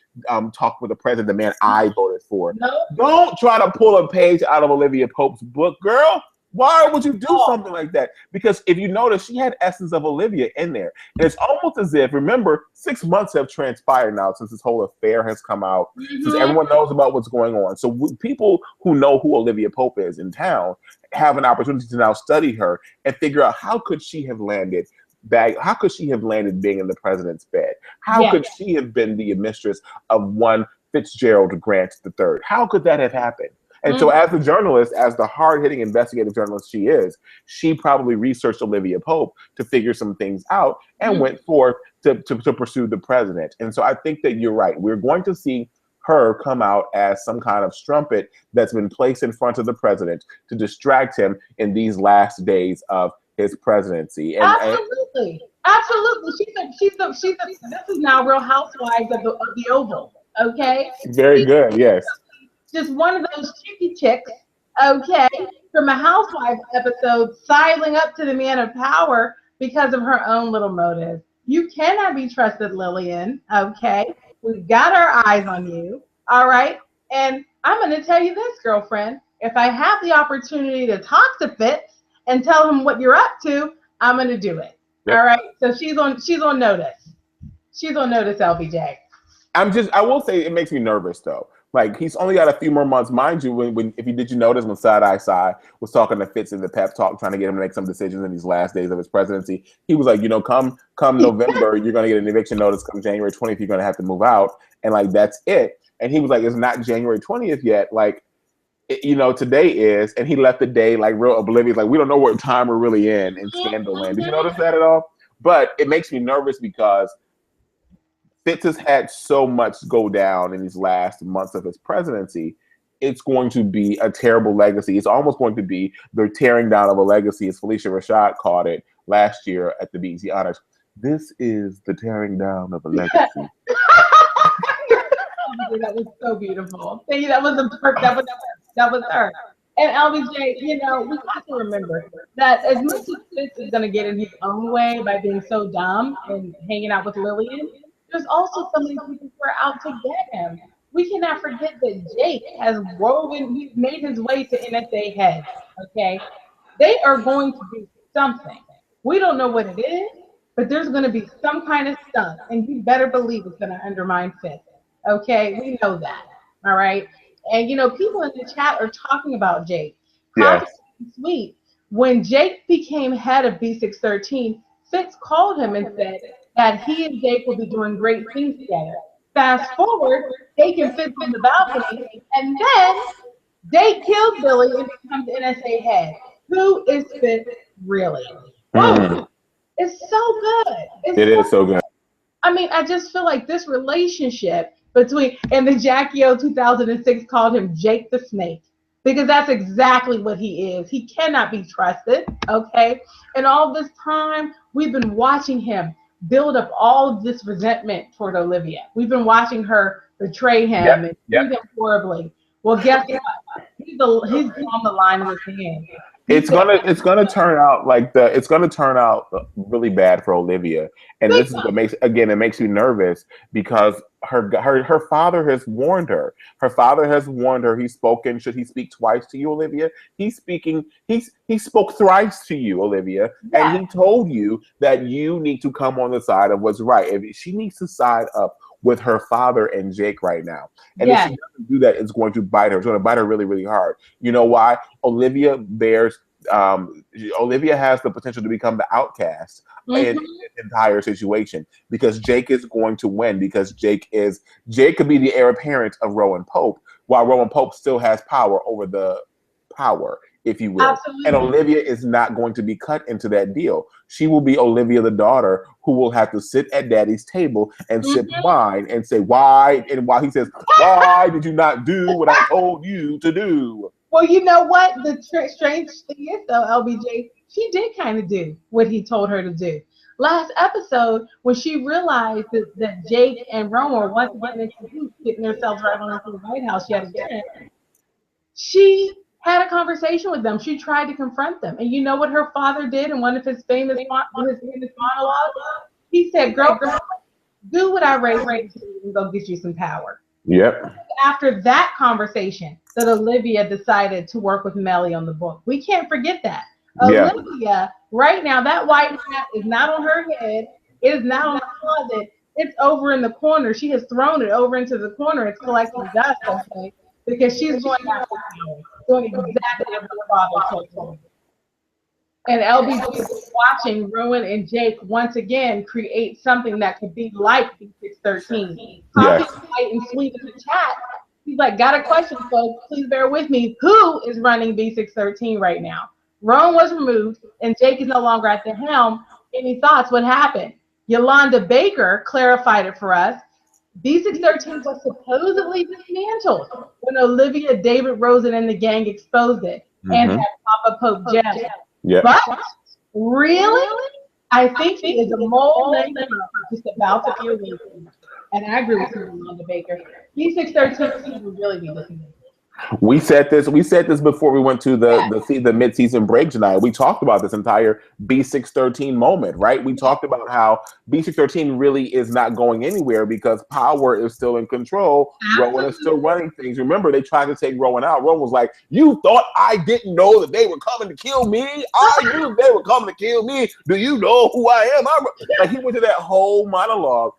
A: talk with the president, the man I voted for. No. Don't try to pull a page out of Olivia Pope's book, girl. Why would you do something like that? Because if you notice, she had essence of Olivia in there. And it's almost as if, remember, 6 months have transpired now since this whole affair has come out, since everyone knows about what's going on. So people who know who Olivia Pope is in town have an opportunity to now study her and figure out how could she have landed being in the president's bed? How could she have been the mistress of one Fitzgerald Grant III? How could that have happened? And so as a journalist, as the hard-hitting investigative journalist she is, she probably researched Olivia Pope to figure some things out and went forth to pursue the president. And so I think that you're right. We're going to see her come out as some kind of strumpet that's been placed in front of the president to distract him in these last days of his presidency. And,
B: absolutely. She's this is now Real Housewives of the Oval. Okay.
A: Very good. Yes.
B: Just one of those cheeky chicks, okay, from a Housewives episode, sidling up to the man of power because of her own little motive. You cannot be trusted, Lillian, okay? We've got our eyes on you, all right? And I'm going to tell you this, girlfriend. If I have the opportunity to talk to Fitz and tell him what you're up to, I'm going to do it, all right? So she's on notice. She's on notice, LBJ.
A: I will say it makes me nervous, though. Like, he's only got a few more months, mind you. Did you notice when Side-Eye was talking to Fitz in the pep talk, trying to get him to make some decisions in these last days of his presidency? He was like, come November, you're gonna get an eviction notice. Come January 20th, you're gonna have to move out, and like that's it. And he was like, it's not January 20th yet. Like, today is, and he left the day like real oblivious. Like, we don't know what time we're really in Scandal land. Did you notice that at all? But it makes me nervous because Fitz has had so much go down in these last months of his presidency. It's going to be a terrible legacy. It's almost going to be the tearing down of a legacy, as Felicia Rashad called it last year at the BET Honors. This is the tearing down of a legacy.
B: That was so beautiful. Thank you. That was her. And LBJ, we have to remember that as much as Fitz is going to get in his own way by being so dumb and hanging out with Lillian, there's also so many people who are out to get him. We cannot forget that Jake he's made his way to NSA head, okay? They are going to do something. We don't know what it is, but there's going to be some kind of stuff, and you better believe it's going to undermine Fitz, okay? We know that, all right? And, people in the chat are talking about Jake.
A: Yes.
B: Sweet. When Jake became head of B613, Fitz called him and said that he and Jake will be doing great things together. Fast forward, Jake and Fitz on the balcony, and then Jake kills Billy and becomes NSA head. Who is Fitz really? It's so good.
A: It is so good.
B: I mean, I just feel like this relationship and the Jackie O 2006 called him Jake the Snake, because that's exactly what he is. He cannot be trusted, okay? And all this time, we've been watching him build up all of this resentment toward Olivia. We've been watching her betray him and treat him horribly. Well, guess what? He's on the line in his hand.
A: It's gonna turn out really bad for Olivia, and this is what makes me nervous because her father has warned her. Her father has warned her. He's spoken. Should he speak twice to you, Olivia? He spoke thrice to you, Olivia, and he told you that you need to come on the side of what's right. She needs to side up with her father and Jake right now. And if she doesn't do that, it's going to bite her. It's going to bite her really, really hard. You know why? Olivia bears Olivia has the potential to become the outcast in this entire situation because Jake is going to win because Jake could be the heir apparent of Rowan Pope while Rowan Pope still has power over the power, if you will.
B: Absolutely.
A: And Olivia is not going to be cut into that deal. She will be Olivia the daughter who will have to sit at daddy's table and sip wine and say, why? And while he says, why did you not do what I told you to do?
B: Well, you know what? The strange thing is, though, LBJ, she did kind of do what he told her to do. Last episode, when she realized that Jake and Rowan were once again getting themselves right on into the White House yet again, she had a conversation with them. She tried to confront them. And you know what her father did in one of his famous monologues? He said, girl, do what I raised you and go get you some power.
A: Yep.
B: After that conversation, that Olivia decided to work with Mellie on the book. We can't forget that. Olivia, right now, that white hat is not on her head. It is not on the closet. It's over in the corner. She has thrown it over into the corner. It's collecting dust, okay? Because she's going after power, doing exactly what her father told her. And LBJ is watching Rowan and Jake once again create something that could be like B613. Copy light and sweet in the chat. He's like, got a question, folks. Please bear with me. Who is running B613 right now? Rowan was removed, and Jake is no longer at the helm. Any thoughts? What happened? Yolanda Baker clarified it for us. B613 was supposedly dismantled when Olivia, David Rosen, and the gang exposed it and had Papa Pope Jeff.
A: Yeah.
B: But really, I think he is a mole just about to be released. And I agree with you, Yolanda Baker. B613 would really be dismantled.
A: We said this before we went to the mid-season break tonight. We talked about this entire B613 moment, right? We talked about how B613 really is not going anywhere because power is still in control. Rowan is still running things. Remember, they tried to take Rowan out. Rowan was like, you thought I didn't know that they were coming to kill me? I knew they were coming to kill me. Do you know who I am? Like, he went to that whole monologue.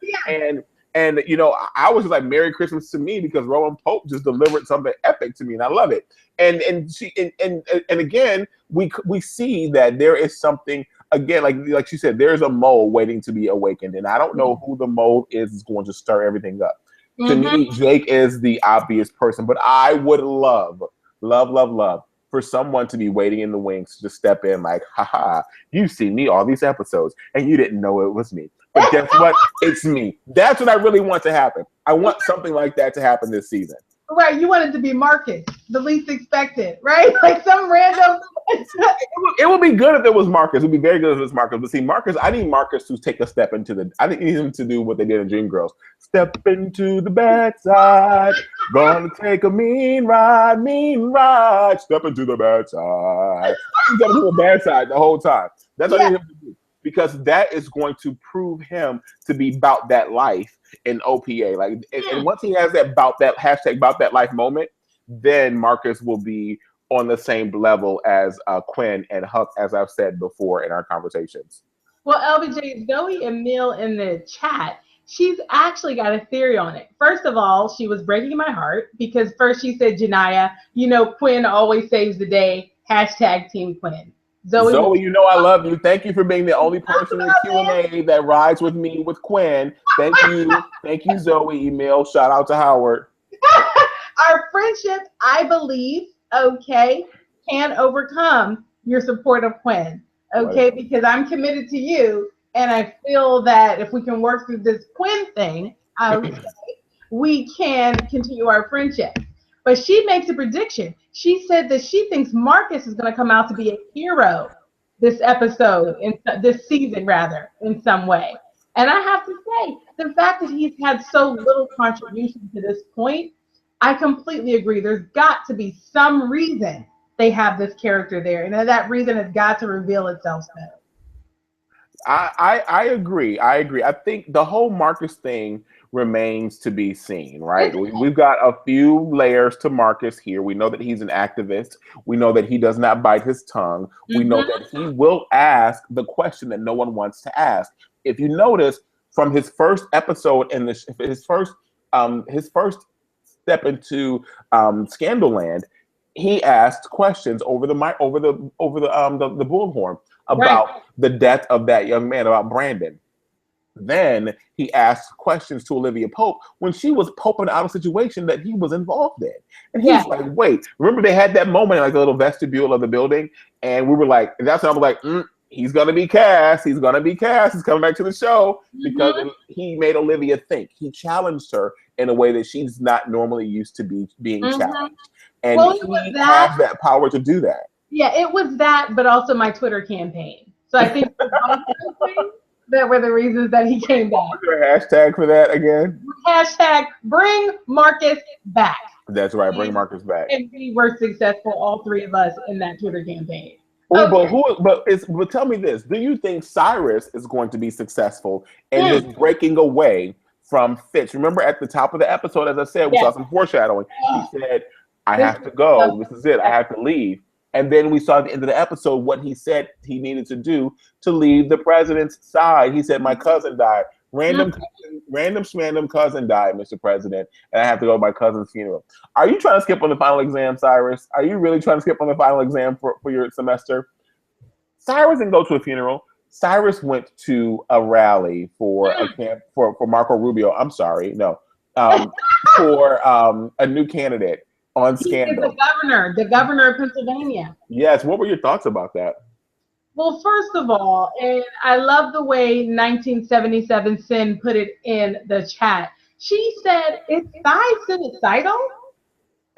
A: And you know, I was like, Merry Christmas to me because Rowan Pope just delivered something epic to me, and I love it. And again, we see that there is something again, like she said, there's a mole waiting to be awakened, and I don't know who the mole is going to stir everything up. To me, Jake is the obvious person, but I would love for someone to be waiting in the wings to step in, like, haha, you've seen me all these episodes, and you didn't know it was me. But guess what? It's me. That's what I really want to happen. I want something like that to happen this season.
B: Right, you want it to be Marcus, the least expected, right? Like some random.
A: It would be good if it was Marcus. It would be very good if it was Marcus. But see, Marcus, I need Marcus to take a step into the. I need him to do what they did in Dreamgirls. Step into the bad side. Gonna take a mean ride. Step into the bad side. He's gonna do the bad side the whole time. That's what I need him to do. Because that is going to prove him to be about that life in OPA. Like, and once he has that hashtag about that life moment, then Marcus will be on the same level as Quinn and Huck, as I've said before in our conversations.
B: Well, LBJ, Zoe Emile in the chat, she's actually got a theory on it. First of all, she was breaking my heart because first she said, Janiyah, you know, Quinn always saves the day, hashtag Team Quinn.
A: Zoe, you know I love you. Thank you for being the only person in Q&A that rides with me with Quinn. Thank you, Zoe. Email. Shout out to Howard.
B: Our friendship, I believe, can overcome your support of Quinn, because I'm committed to you, and I feel that if we can work through this Quinn thing, we can continue our friendship. But she makes a prediction. She said that she thinks Marcus is going to come out to be a hero this episode, this season rather, in some way. And I have to say, the fact that he's had so little contribution to this point, I completely agree. There's got to be some reason they have this character there, and that reason has got to reveal itself soon.
A: I agree. I think the whole Marcus thing remains to be seen, right? We've got a few layers to Marcus here. We know that he's an activist. We know that he does not bite his tongue. We know that he will ask the question that no one wants to ask. If you notice from his first episode and his first step into Scandalland, he asked questions over the mic, over the bullhorn about the death of that young man, about Brandon. Then he asked questions to Olivia Pope when she was poping out a situation that he was involved in. And he's like, wait, remember they had that moment in like the little vestibule of the building? And we were like, that's when I was like, he's going to be cast. He's going to be cast. He's coming back to the show because he made Olivia think. He challenged her in a way that she's not normally used to being challenged. And he has that power to do that.
B: Yeah, it was that, but also my Twitter campaign. So I think that were the reasons that he came back.
A: What's your hashtag for that again?
B: Hashtag bring Marcus back.
A: That's right, bring Marcus back.
B: And we were successful, all three of us, in that Twitter campaign.
A: But tell me this: do you think Cyrus is going to be successful in just breaking away from Fitz? Remember at the top of the episode, as I said, we saw some foreshadowing. He said, "I have to go. This is it. I have to leave." And then we saw at the end of the episode what he said he needed to do to leave the president's side. He said, "My cousin died. Random cousin died, Mr. President, and I have to go to my cousin's funeral." Are you trying to skip on the final exam, Cyrus? Are you really trying to skip on the final exam for your semester? Cyrus didn't go to a funeral. Cyrus went to a rally for a camp for Marco Rubio. I'm sorry, no, for a new candidate on Scandalous.
B: The governor of Pennsylvania.
A: Yes. What were your thoughts about that?
B: Well, first of all, and I love the way 1977 Sin put it in the chat. She said, "Is Cy suicidal?"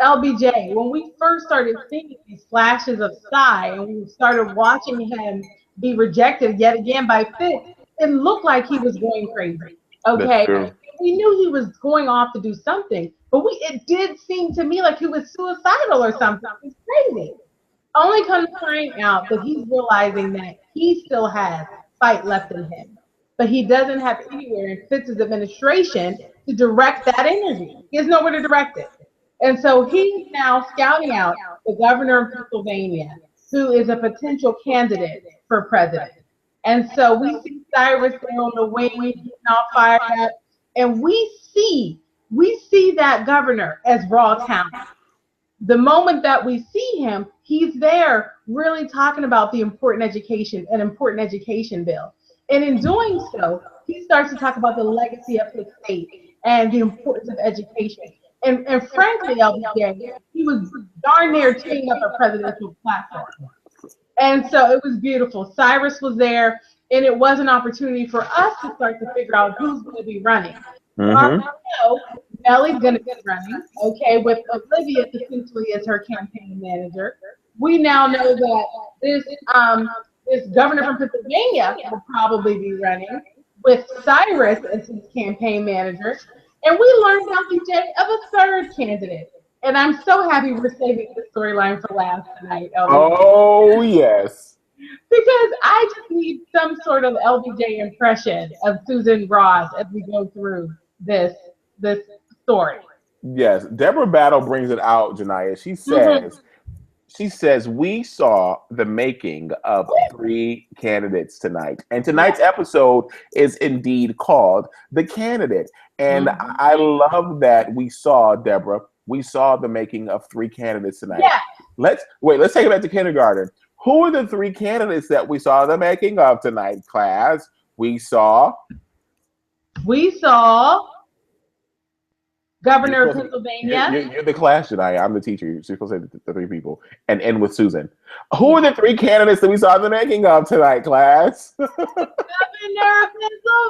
B: LBJ, when we first started seeing these flashes of Cy and we started watching him be rejected yet again by Fitz, it looked like he was going crazy. Okay, we knew he was going off to do something, but it did seem to me like he was suicidal or something. It's crazy. Only comes to find out that he's realizing that he still has fight left in him, but he doesn't have anywhere in Fitz's administration to direct that energy. He has nowhere to direct it. And so he's now scouting out the governor of Pennsylvania, who is a potential candidate for president. And so we see Cyrus there on the wing, getting all fired up, and we see that governor as raw talent. The moment that we see him, he's there really talking about an important education bill. And in doing so, he starts to talk about the legacy of his state and the importance of education. And frankly, LBJ, he was darn near teeing up a presidential platform. And so it was beautiful. Cyrus was there, and it was an opportunity for us to start to figure out who's going to be running. Mellie's going to be running, okay, with Olivia essentially as her campaign manager. We now know that this governor from Pennsylvania will probably be running with Cyrus as his campaign manager. And we learned, LBJ, of a third candidate. And I'm so happy we're saving this storyline for last tonight, LBJ.
A: Oh, yes.
B: Because I just need some sort of LBJ impression of Susan Ross as we go through this story.
A: Yes. Deborah Battle brings it out, Janiyah. She says, we saw the making of 3 candidates tonight. And tonight's episode is indeed called The Candidate. And I love that we saw, Deborah, we saw the making of 3 candidates tonight. Yeah. Let's take it back to kindergarten. Who are the 3 candidates that we saw the making of tonight, class? We saw Governor of Pennsylvania. You're the class, Janiyah. I'm the teacher. You're supposed to say the 3 people and end with Susan. Who are the 3 candidates that we saw the making of tonight, class?
B: Governor of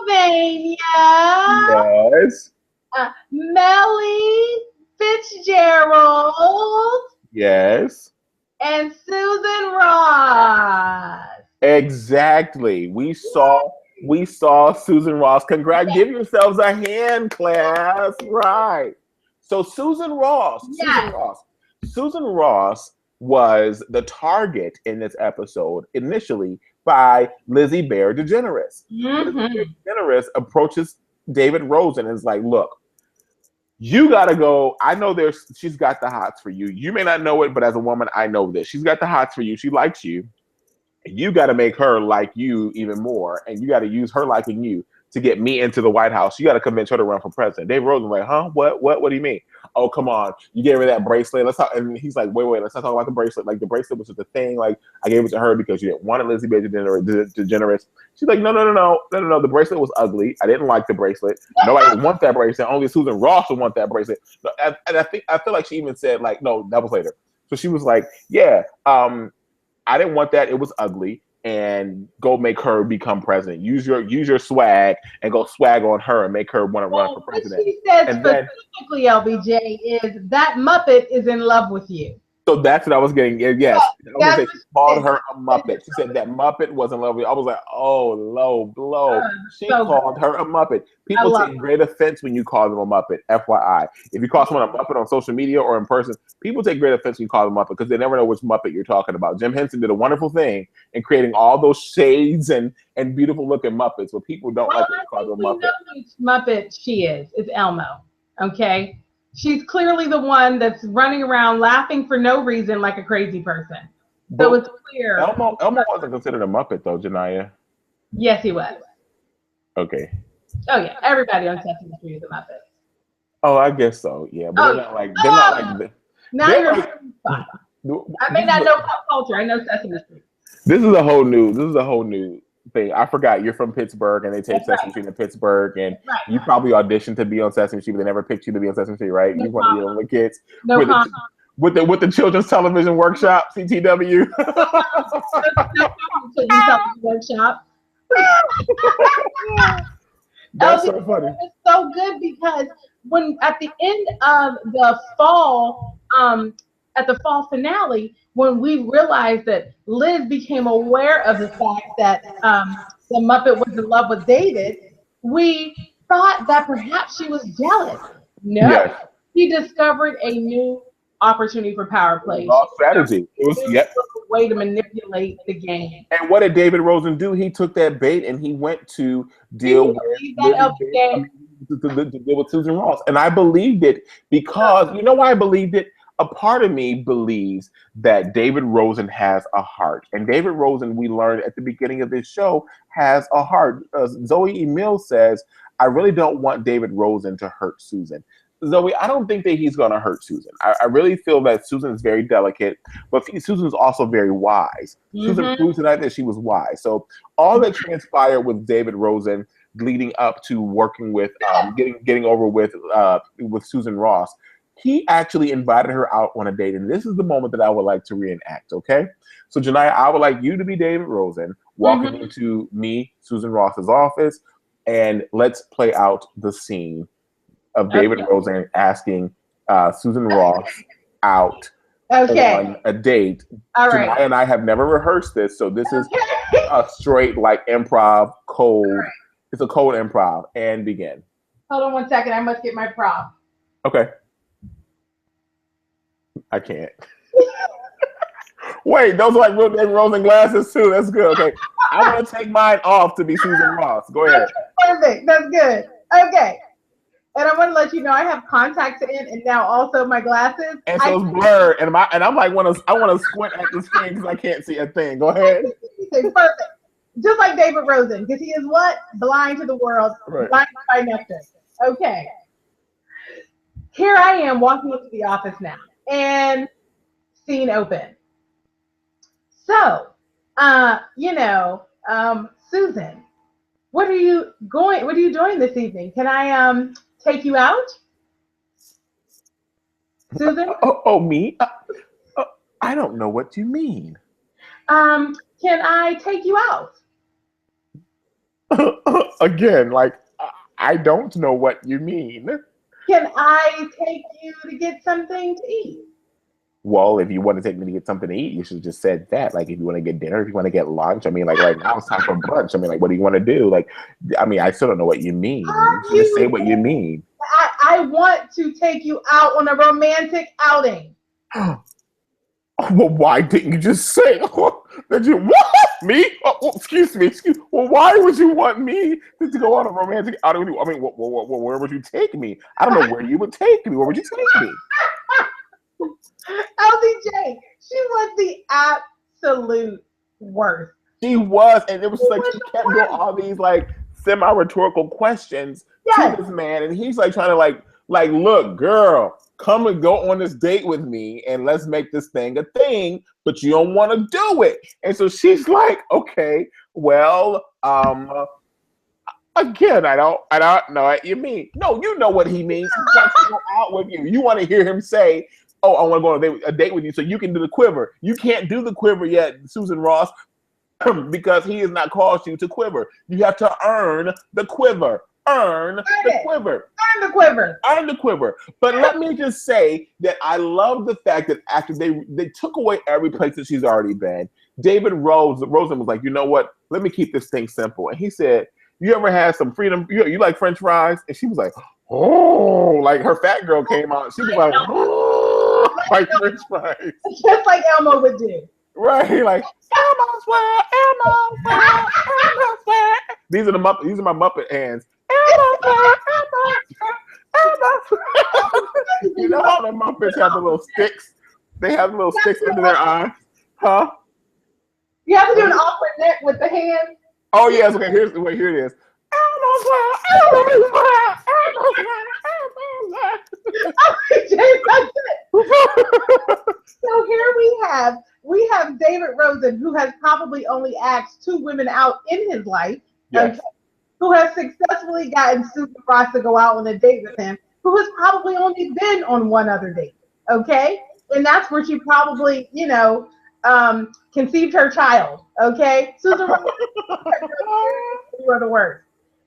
B: Pennsylvania.
A: Yes.
B: Mellie Fitzgerald.
A: Yes.
B: And Susan Ross.
A: Exactly. We saw Susan Ross. Congrats. Give yourselves a hand, class. Right. So Susan Ross. Susan Ross was the target in this episode initially by Lizzie Bear DeGeneres. DeGeneres approaches David Rosen and is like, look, you got to go. I know she's got the hots for you. You may not know it, but as a woman, I know this. She's got the hots for you. She likes you. You got to make her like you even more, and you got to use her liking you to get me into the White House. You got to convince her to run for president. Dave Rosen was like, huh? What do you mean? oh, come on, you gave her that bracelet. Let's talk. And he's like, wait, let's not talk about the bracelet. Like, the bracelet was just a thing. Like, I gave it to her because you didn't want it, Lizzie Bates DeGeneres. She's like, no. The bracelet was ugly. I didn't like the bracelet. Nobody would want that bracelet. Only Susan Ross would want that bracelet. And I feel like she even said, like, no, that was later. So she was like, yeah, I didn't want that. It was ugly. And go make her become president. Use your swag and go swag on her and make her want to run for president.
B: What she said specifically, LBJ, is that Muppet is in love with you.
A: So that's what I was getting. Yes, she called her a Muppet. She said that Muppet was in love with you. I was like, oh, low blow. She called her a Muppet. People take great offense when you call them a Muppet. FYI, if you call someone a Muppet on social media or in person, people take great offense when you call them a Muppet because they never know which Muppet you're talking about. Jim Henson did a wonderful thing in creating all those shades and beautiful looking Muppets, but people don't like to call them a Muppet.
B: Know which Muppet she is. It's Elmo. Okay. She's clearly the one that's running around laughing for no reason like a crazy person. So it's clear.
A: Elmo wasn't considered a Muppet, though, Janiyah.
B: Yes, he was.
A: Okay.
B: Oh, yeah. Everybody on Sesame Street is a Muppet.
A: Oh, I guess so, yeah. But they're not like...
B: Now you're I may not know pop culture. I know Sesame Street.
A: This is a whole new thing. I forgot you're from Pittsburgh, and they take Sesame Street to Pittsburgh, and you probably auditioned to be on Sesame Street, but they never picked you to be on Sesame Street, right? You want to be one of the kids with the Children's Television Workshop, CTW.
B: Workshop.
A: That's so funny.
B: It's so good because when at the end of the fall, at the fall finale, when we realized that Liz became aware of the fact that the Muppet was in love with David, we thought that perhaps she was jealous. No, She discovered a new opportunity for power play.
A: Strategy. It was
B: a way to manipulate the game.
A: And what did David Rosen do? He took that bait and he went to deal with Susan Ross. And I believed it because, you know why I believed it? A part of me believes that David Rosen has a heart. And David Rosen, we learned at the beginning of this show, has a heart. Zoe Emile says, I really don't want David Rosen to hurt Susan. Zoe, I don't think that he's going to hurt Susan. I really feel that Susan is very delicate, but Susan's also very wise. Mm-hmm. Susan proved tonight that she was wise. So all that transpired with David Rosen leading up to working with, getting over with Susan Ross, he actually invited her out on a date. And this is the moment that I would like to reenact, okay? So, Janiyah, I would like you to be David Rosen, walking into Susan Ross's office, and let's play out the scene of David Rosen asking Susan Ross out on a date.
B: All right.
A: Janiyah and I have never rehearsed this, so this is a straight, like, improv, cold. Right. It's a cold improv. And begin.
B: Hold on 1 second. I must get my prop.
A: Okay. I can't. Wait, those are like real David Rosen glasses too. That's good. Okay. I want to take mine off to be Susan Ross. Go ahead.
B: Perfect. That's good. Okay. And I want to let you know I have contacts in and now also my glasses.
A: And so it's blurred. And I'm like, I want to squint at the screen because I can't see a thing. Go ahead.
B: Perfect. Just like David Rosen, because he is what? Blind to the world, blind by nectar. Okay. Here I am walking into the office now. And scene open. So, Susan, what are you doing this evening? Can I take you out? Susan?
A: Me? I don't know what you mean.
B: Can I take you out?
A: Again, like, I don't know what you mean.
B: Can I take you to get something to eat?
A: Well, if you want to take me to get something to eat, you should have just said that. Like, if you want to get dinner, if you want to get lunch, I mean, like, right now it's time for brunch. I mean, like, what do you want to do? Like, I mean, I still don't know what you mean. You should just say what you mean.
B: I want to take you out on a romantic outing.
A: Well, why didn't you just say that you want me? Oh, excuse me. Well, why would you want me to go on a romantic outing with you? I mean, where would you take me? I don't know where you would take me. Where would you take me?
B: LBJ, she was the absolute worst.
A: She was, and it was like she kept doing all these like semi-rhetorical questions to this man, and he's like trying to like Like, look, girl, come and go on this date with me and let's make this thing a thing, but you don't want to do it. And so she's like, okay, well, again, I don't know what you mean. No, you know what he means. He wants to go out with you. You want to hear him say, oh, I want to go on a date with you so you can do the quiver. You can't do the quiver yet, Susan Ross, because he has not caused you to quiver. You have to earn the quiver. Earn the quiver.
B: Earn the quiver.
A: Earn the quiver. But let me just say that I love the fact that after they took away every place that she's already been, David Rosen was like, you know what? Let me keep this thing simple. And he said, you ever had some freedom? You like French fries? And she was like, oh, like her fat girl came out. She was like, oh, like French fries.
B: Just like Elmo would do.
A: Right, like Elmo's where, Elmo's where, Elmo's where. These are my Muppet hands. Elmo's where, Elmo's where. You know how the Muppets have the little sticks? They have little sticks under their eyes, huh?
B: You have to do an awkward neck with the hands.
A: Oh yes, okay. Here it is. Elmo's where, Elmo's where, Elmo's where, Elmo's where.
B: So here we have David Rosen, who has probably only asked 2 women out in his life,
A: yes.
B: Okay, who has successfully gotten Susan Ross to go out on a date with him, who has probably only been on one other date, okay? And that's where she probably, conceived her child, okay? Susan Ross, you are the worst.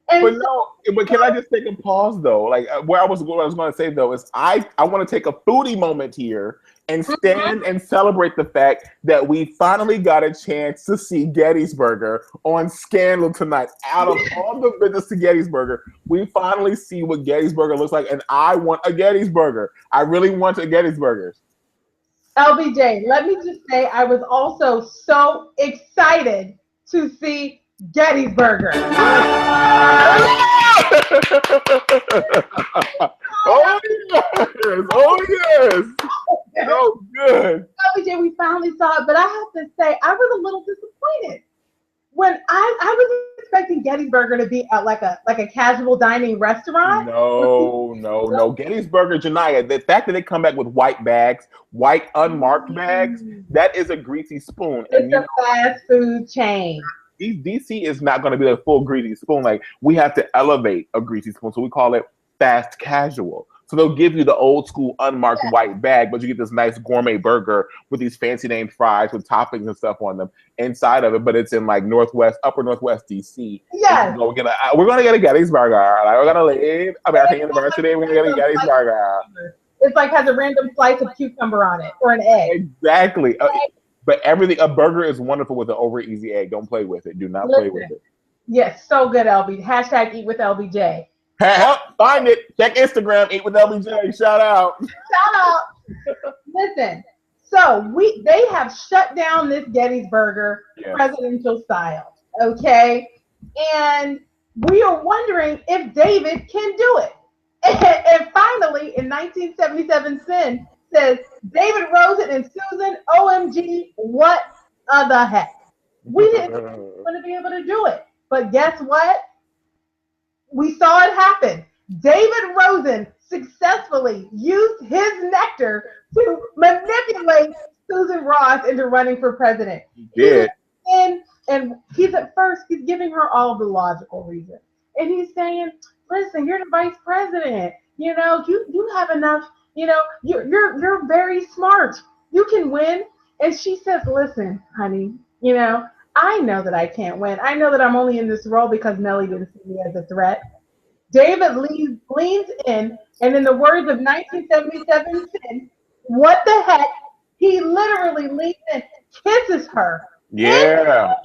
A: But can I just take a pause though? Like what I was going to say though is I want to take a foodie moment here and stand and celebrate the fact that we finally got a chance to see Gettysburger on Scandal tonight. Out of all the business to Gettysburger, we finally see what Gettysburger looks like, and I want a Gettysburger. I really want a Gettysburger.
B: LBJ, let me just say I was also so excited to see Gettysburger.
A: Oh yes! Oh yes! So good.
B: LBJ, we finally saw it, but I have to say I was a little disappointed when I was expecting Gettysburger to be at like a casual dining restaurant.
A: No. Gettysburger, Janiyah, the fact that they come back with white bags, white unmarked bags, that is a greasy spoon.
B: It's a fast food chain.
A: DC is not going to be a full greasy spoon. Like, we have to elevate a greasy spoon, so we call it fast casual. So they'll give you the old school unmarked white bag, but you get this nice gourmet burger with these fancy named fries with toppings and stuff on them inside of it. But it's in like upper Northwest DC.
B: Yes.
A: We're gonna get a Gettysburger. Like, we're gonna leave American University. We're gonna get a Gettysburger.
B: It's like has a random slice of cucumber on it or an egg.
A: Exactly. But a burger is wonderful with an over easy egg. Don't play with it. Do not play with it.
B: Yes, so good, LB. Hashtag eat with LBJ.
A: Help, find it. Check Instagram, Eat with LBJ. Shout out.
B: Shout out. Listen, so they have shut down this Gettysburger presidential style, okay? And we are wondering if David can do it. And finally, in 1977, Sin says, David Rosen and Susan, OMG, what the heck? We didn't want to be able to do it. But guess what? We saw it happen. David Rosen successfully used his nectar to manipulate Susan Ross into running for president.
A: He did.
B: And he's giving her all the logical reasons. And he's saying, listen, you're the vice president. You have enough, you're very smart. You can win. And she says, listen, honey, I know that I can't win. I know that I'm only in this role because Mellie didn't see me as a threat. David leans in, and in the words of 1977 Sin, what the heck? He literally leans in, kisses her.
A: Yeah,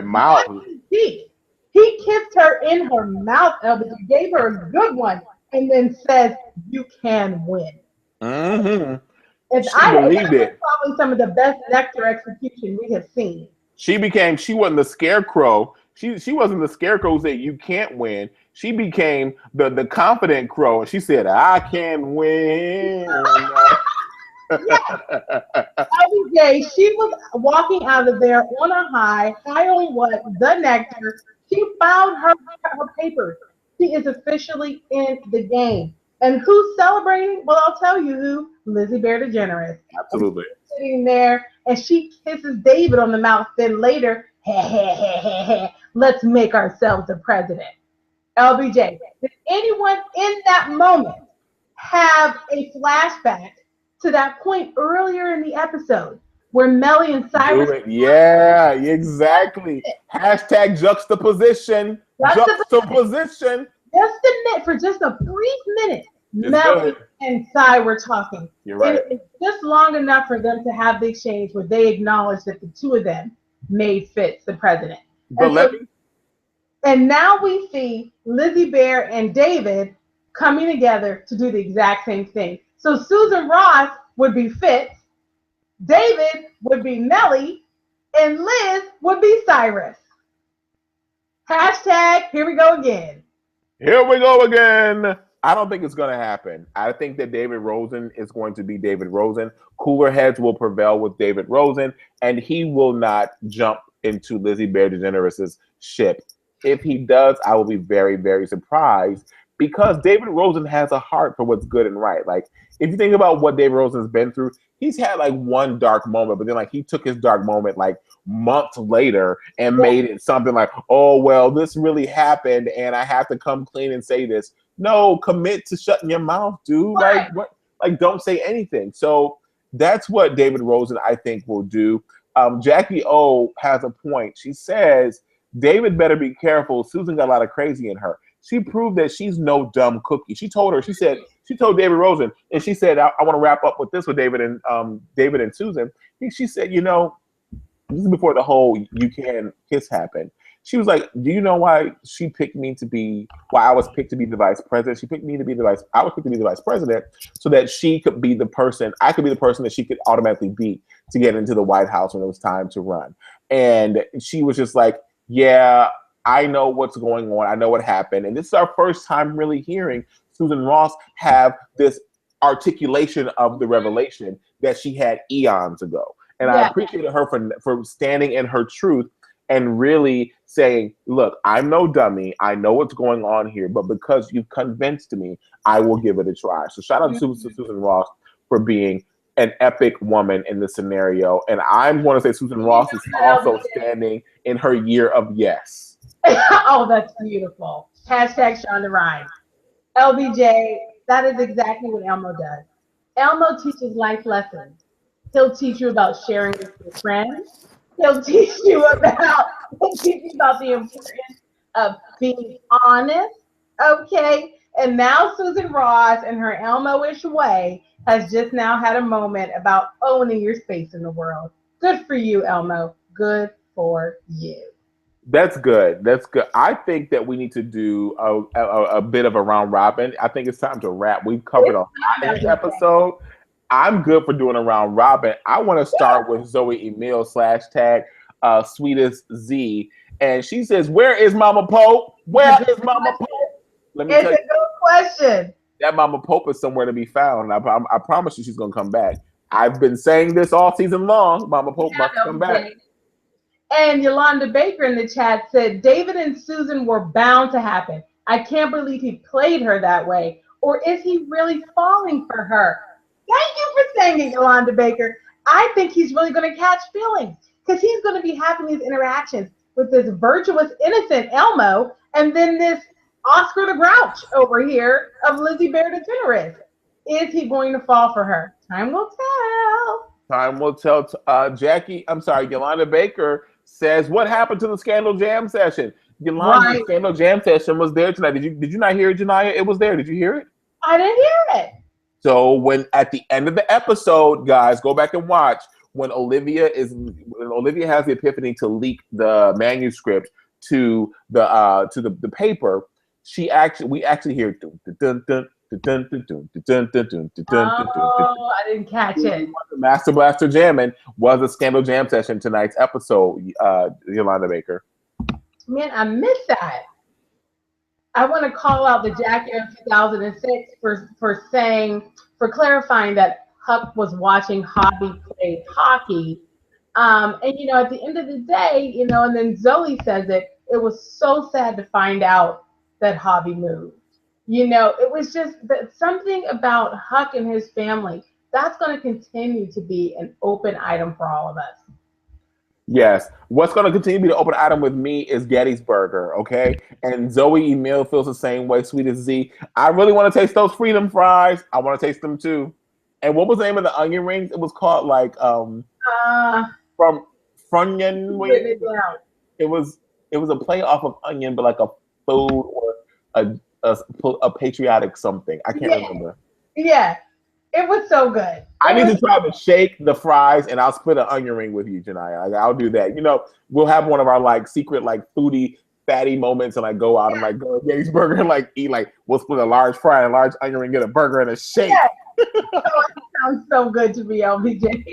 A: mouth.
B: He kissed her in her mouth, Elvis. He gave her a good one, and then says, "You can win."
A: Mm-hmm.
B: And
A: she believed it.
B: Probably some of the best nectar execution we have seen.
A: She wasn't the scarecrow. She wasn't the scarecrow who said you can't win. She became the confident crow, and she said, "I can win."
B: Every day she was walking out of there on a high on what? The nectar. She found her papers. She is officially in the game. And who's celebrating? Well, I'll tell you who. Lizzie Bear DeGeneres.
A: Absolutely.
B: Sitting there, and she kisses David on the mouth. Then later, let's make ourselves the president. LBJ, did anyone in that moment have a flashback to that point earlier in the episode where Mellie and Cyrus?
A: Yeah, exactly. Hashtag juxtaposition. Juxtaposition.
B: Just a minute, for just a brief minute, Mellie and Cy were talking.
A: You're right.
B: And it's just long enough for them to have the exchange where they acknowledge that the two of them made Fitz the president. And now we see Lizzie Bear and David coming together to do the exact same thing. So Susan Ross would be Fitz, David would be Mellie, and Liz would be Cyrus. Hashtag, here we go again.
A: Here we go again. I don't think it's going to happen. I think that David Rosen is going to be David Rosen. Cooler heads will prevail with David Rosen, and he will not jump into Lizzie Bear DeGeneres' ship. If he does, I will be very, very surprised, because David Rosen has a heart for what's good and right. Like, if you think about what David Rosen's been through, he's had like one dark moment, but then like he took his dark moment like months later and made it something like, oh, well, this really happened and I have to come clean and say this. No, commit to shutting your mouth, dude.
B: Right.
A: Like, what? Like, don't say anything. So that's what David Rosen, I think, will do. Jackie O has a point. She says, David better be careful. Susan got a lot of crazy in her. She proved that she's no dumb cookie. She told David Rosen, and she said, I want to wrap up with this with David and Susan. She said, you know, this is before the whole you can kiss happened. She was like, do you know why she picked me to be, why I was picked to be the vice president? She picked me to be I was picked to be the vice president so that she could be the person, I could be the person that she could automatically beat to get into the White House when it was time to run. And she was just like, yeah, I know what's going on. I know what happened. And this is our first time really hearing Susan Ross have this articulation of the revelation that she had eons ago. And I appreciated her for standing in her truth and really saying, look, I'm no dummy. I know what's going on here, but because you've convinced me, I will give it a try. So shout out to Susan Ross for being an epic woman in this scenario. And I'm going to say Susan Ross is also standing in her year of yes.
B: Oh, that's beautiful. Hashtag Shonda Rhimes. LBJ, that is exactly what Elmo does. Elmo teaches life lessons. He'll teach you about sharing with your friends. He'll teach you about the importance of being honest. Okay. And now Susan Ross, in her Elmo-ish way, has just now had a moment about owning your space in the world. Good for you, Elmo. Good for you.
A: That's good. That's good. I think that we need to do a bit of a round robin. I think it's time to wrap. We've covered a lot in this episode. I'm good for doing a round robin. I want to start with Zoe Emile # Sweetest Z. And she says, where is Mama Pope? Where is Mama Pope? Let me tell you.
B: It's a good question.
A: That Mama Pope is somewhere to be found. I promise you she's going to come back. I've been saying this all season long. Mama Pope must come back.
B: And Yolanda Baker in the chat said, David and Susan were bound to happen. I can't believe he played her that way. Or is he really falling for her? Thank you for saying it, Yolanda Baker. I think he's really going to catch feelings because he's going to be having these interactions with this virtuous, innocent Elmo and then this Oscar the Grouch over here of Lizzie Bear DeGeneres. Is he going to fall for her? Time will tell.
A: Time will tell. Yolanda Baker says, what happened to the Scandal Jam session? Yolanda's Scandal Jam session was there tonight. Did you not hear it, Janiyah? It was there. Did you hear it?
B: I didn't hear it.
A: So when at the end of the episode, guys, go back and watch when Olivia has the epiphany to leak the manuscript to the paper. We actually hear dun dun. I
B: didn't catch it.
A: The Master Blaster Jammin' was a Scandal Jam session tonight's episode, Yolanda Baker.
B: Man, I missed that. I want to call out the Jackie of 2006 for clarifying that Huck was watching Hobby play hockey. And at the end of the day, and then Zoe says it was so sad to find out that Hobby moved. You know, it was just that something about Huck and his family that's going to continue to be an open item for all of us.
A: Yes. What's going to continue to be the open item with me is Gettysburger, okay? And Zoe Emil feels the same way, Sweet as Z. I really want to taste those freedom fries. I want to taste them too. And what was the name of the onion rings? It was called like from Funyun wings. It was a play off of onion, but like a food or a a patriotic something. I can't remember.
B: Yeah. It was so good.
A: I need to try to shake the fries, and I'll split an onion ring with you, Janaya. Like, I'll do that. You know, we'll have one of our like secret like foodie fatty moments, and like go out and like go to Gettysburger and like eat like we'll split a large fry and a large onion ring, get a burger and a shake.
B: Yeah. Oh, it sounds so good to me, LBJ.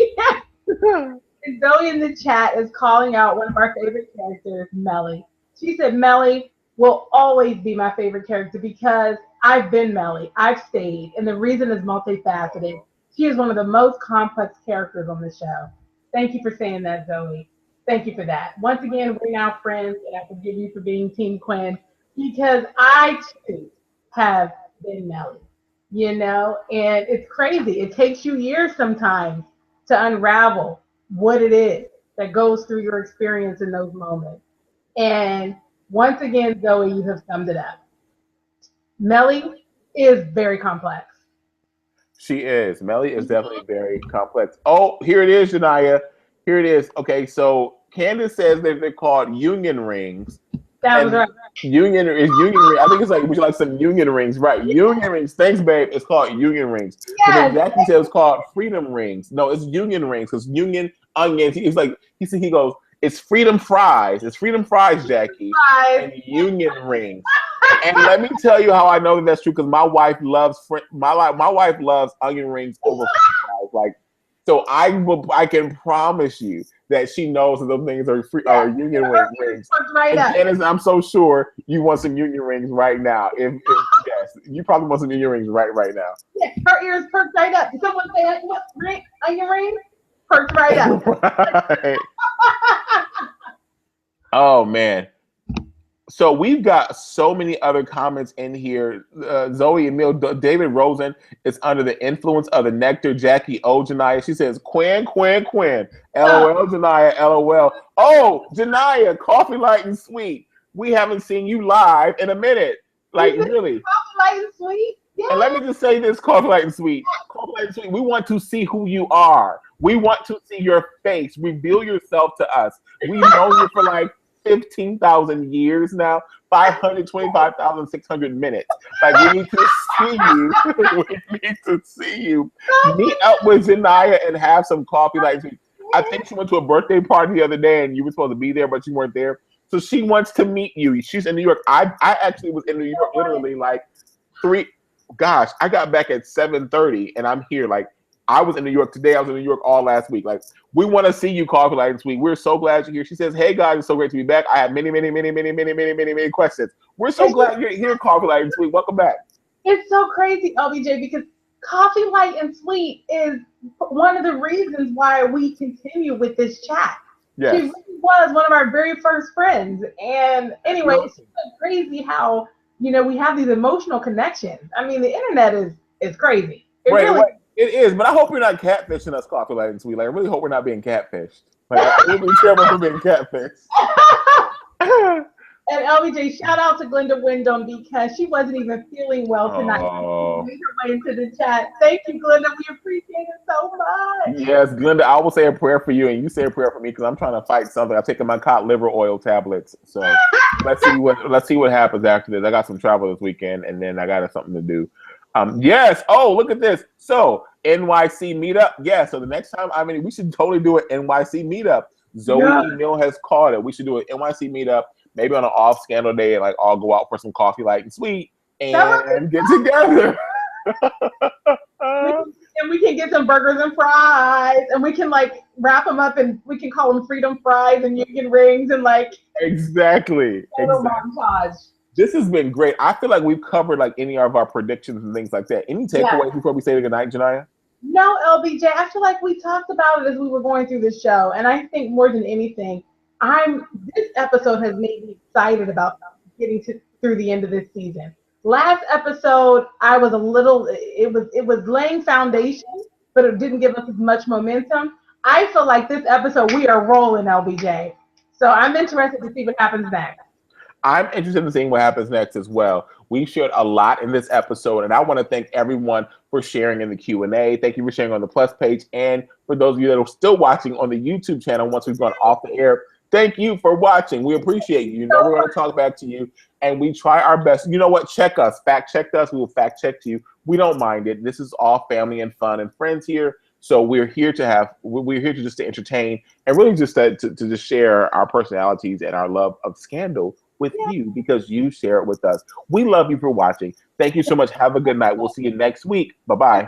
B: Zoe in the chat is calling out one of our favorite characters, Mellie. She said Mellie will always be my favorite character because I've been Mellie. I've stayed. And the reason is multifaceted. She is one of the most complex characters on the show. Thank you for saying that, Zoe. Thank you for that. Once again, we're now friends, and I forgive you for being Team Quinn because I, too, have been Mellie. You know, and it's crazy. It takes you years sometimes to unravel what it is that goes through your experience in those moments. And once again, Zoe, you have summed it up. Mellie is very complex.
A: She is. Mellie is definitely very complex. Oh, here it is, Janaya. Here it is. Okay, so Candace says that they're called union rings.
B: That was right.
A: Union is union ring. I think it's like, would you like some union rings? Right. Union rings. Thanks, babe. It's called union rings.
B: Yes.
A: But then Jackie says it's called freedom rings. No, it's union rings because union onions. He's like, he goes, it's freedom fries. It's freedom fries, Jackie. And union rings. And let me tell you how I know that that's true because my wife loves my wife loves onion rings over fries. Like, so I can promise you that she knows that those things are union rings.
B: Right,
A: and Candace, I'm so sure you want some union rings right now. If yes, you probably want some union rings right now.
B: Yeah, her ears perked right up. Did someone say what ring? Onion ring? Perked right up.
A: Right. Oh man. So we've got so many other comments in here. Zoe Emil, David Rosen is under the influence of the nectar. Jackie O. Janaya, she says, Quinn. LOL, Janaya, LOL. Oh, Janaya, coffee light and sweet. We haven't seen you live in a minute. Like, really.
B: Coffee light and sweet? Yeah.
A: And let me just say this, coffee light and sweet. Coffee light and sweet, we want to see who you are. We want to see your face. Reveal yourself to us. We've known you for like 15,000 years now, 525,600 minutes. Like, we need to see you. We need to see you. Meet up with Janaya and have some coffee. Like, I think she went to a birthday party the other day and you were supposed to be there, but you weren't there. So she wants to meet you. She's in New York. I actually was in New York literally like I got back at 7:30 and I'm here. Like, I was in New York today. I was in New York all last week. Like, we want to see you, Coffee Light this week. We're so glad you're here. She says, hey, guys, it's so great to be back. I have many questions. We're so glad you're here, Coffee Light and Sweet. Welcome back.
B: It's so crazy, LBJ, because Coffee Light and Sweet is one of the reasons why we continue with this chat.
A: Yes.
B: She really was one of our very first friends. And anyway, it's so crazy how, you know, we have these emotional connections. I mean, the internet is crazy.
A: Wait. It is, but I hope you're not catfishing us, Coffee Light and Sweet. Like, I really hope we're not being catfished. Like, we'll be careful for being catfished.
B: And LBJ, shout out to Glenda Wyndham because she wasn't even feeling well tonight.
A: Oh.
B: She made her way into the chat. Thank you, Glenda. We appreciate it so much.
A: Yes, Glenda, I will say a prayer for you, and you say a prayer for me because I'm trying to fight something. I've taken my cod liver oil tablets, so let's see what happens after this. I got some travel this weekend, and then I got something to do. Yes. Oh, look at this. So NYC meetup. Yeah. So the next time, we should totally do an NYC meetup. Zoe Emil has called it. We should do an NYC meetup, maybe on an off scandal day, and like all go out for some coffee light and sweet and get together.
B: And we can get some burgers and fries, and we can like wrap them up, and we can call them freedom fries and union rings, and like
A: exactly.
B: montage.
A: This has been great. I feel like we've covered like any of our predictions and things like that. Any takeaways before we say goodnight, Janaya?
B: No, LBJ. I feel like we talked about it as we were going through the show, and I think more than anything, this episode has made me excited about getting through the end of this season. Last episode, I was a little. It was laying foundation, but it didn't give us as much momentum. I feel like this episode we are rolling, LBJ. So I'm interested to see what happens next.
A: I'm interested in seeing what happens next as well. We shared a lot in this episode, and I want to thank everyone for sharing in the Q&A. Thank you for sharing on the Plus page, and for those of you that are still watching on the YouTube channel once we've gone off the air, thank you for watching. We appreciate you. You know we're going to talk back to you, and we try our best. You know what? Check us. Fact check us. We will fact check you. We don't mind it. This is all family and fun and friends here. So we're here to just to entertain and really just to just share our personalities and our love of Scandal with you because you share it with us. We love you for watching. Thank you so much. Have a good night. We'll see you next week. Bye-bye.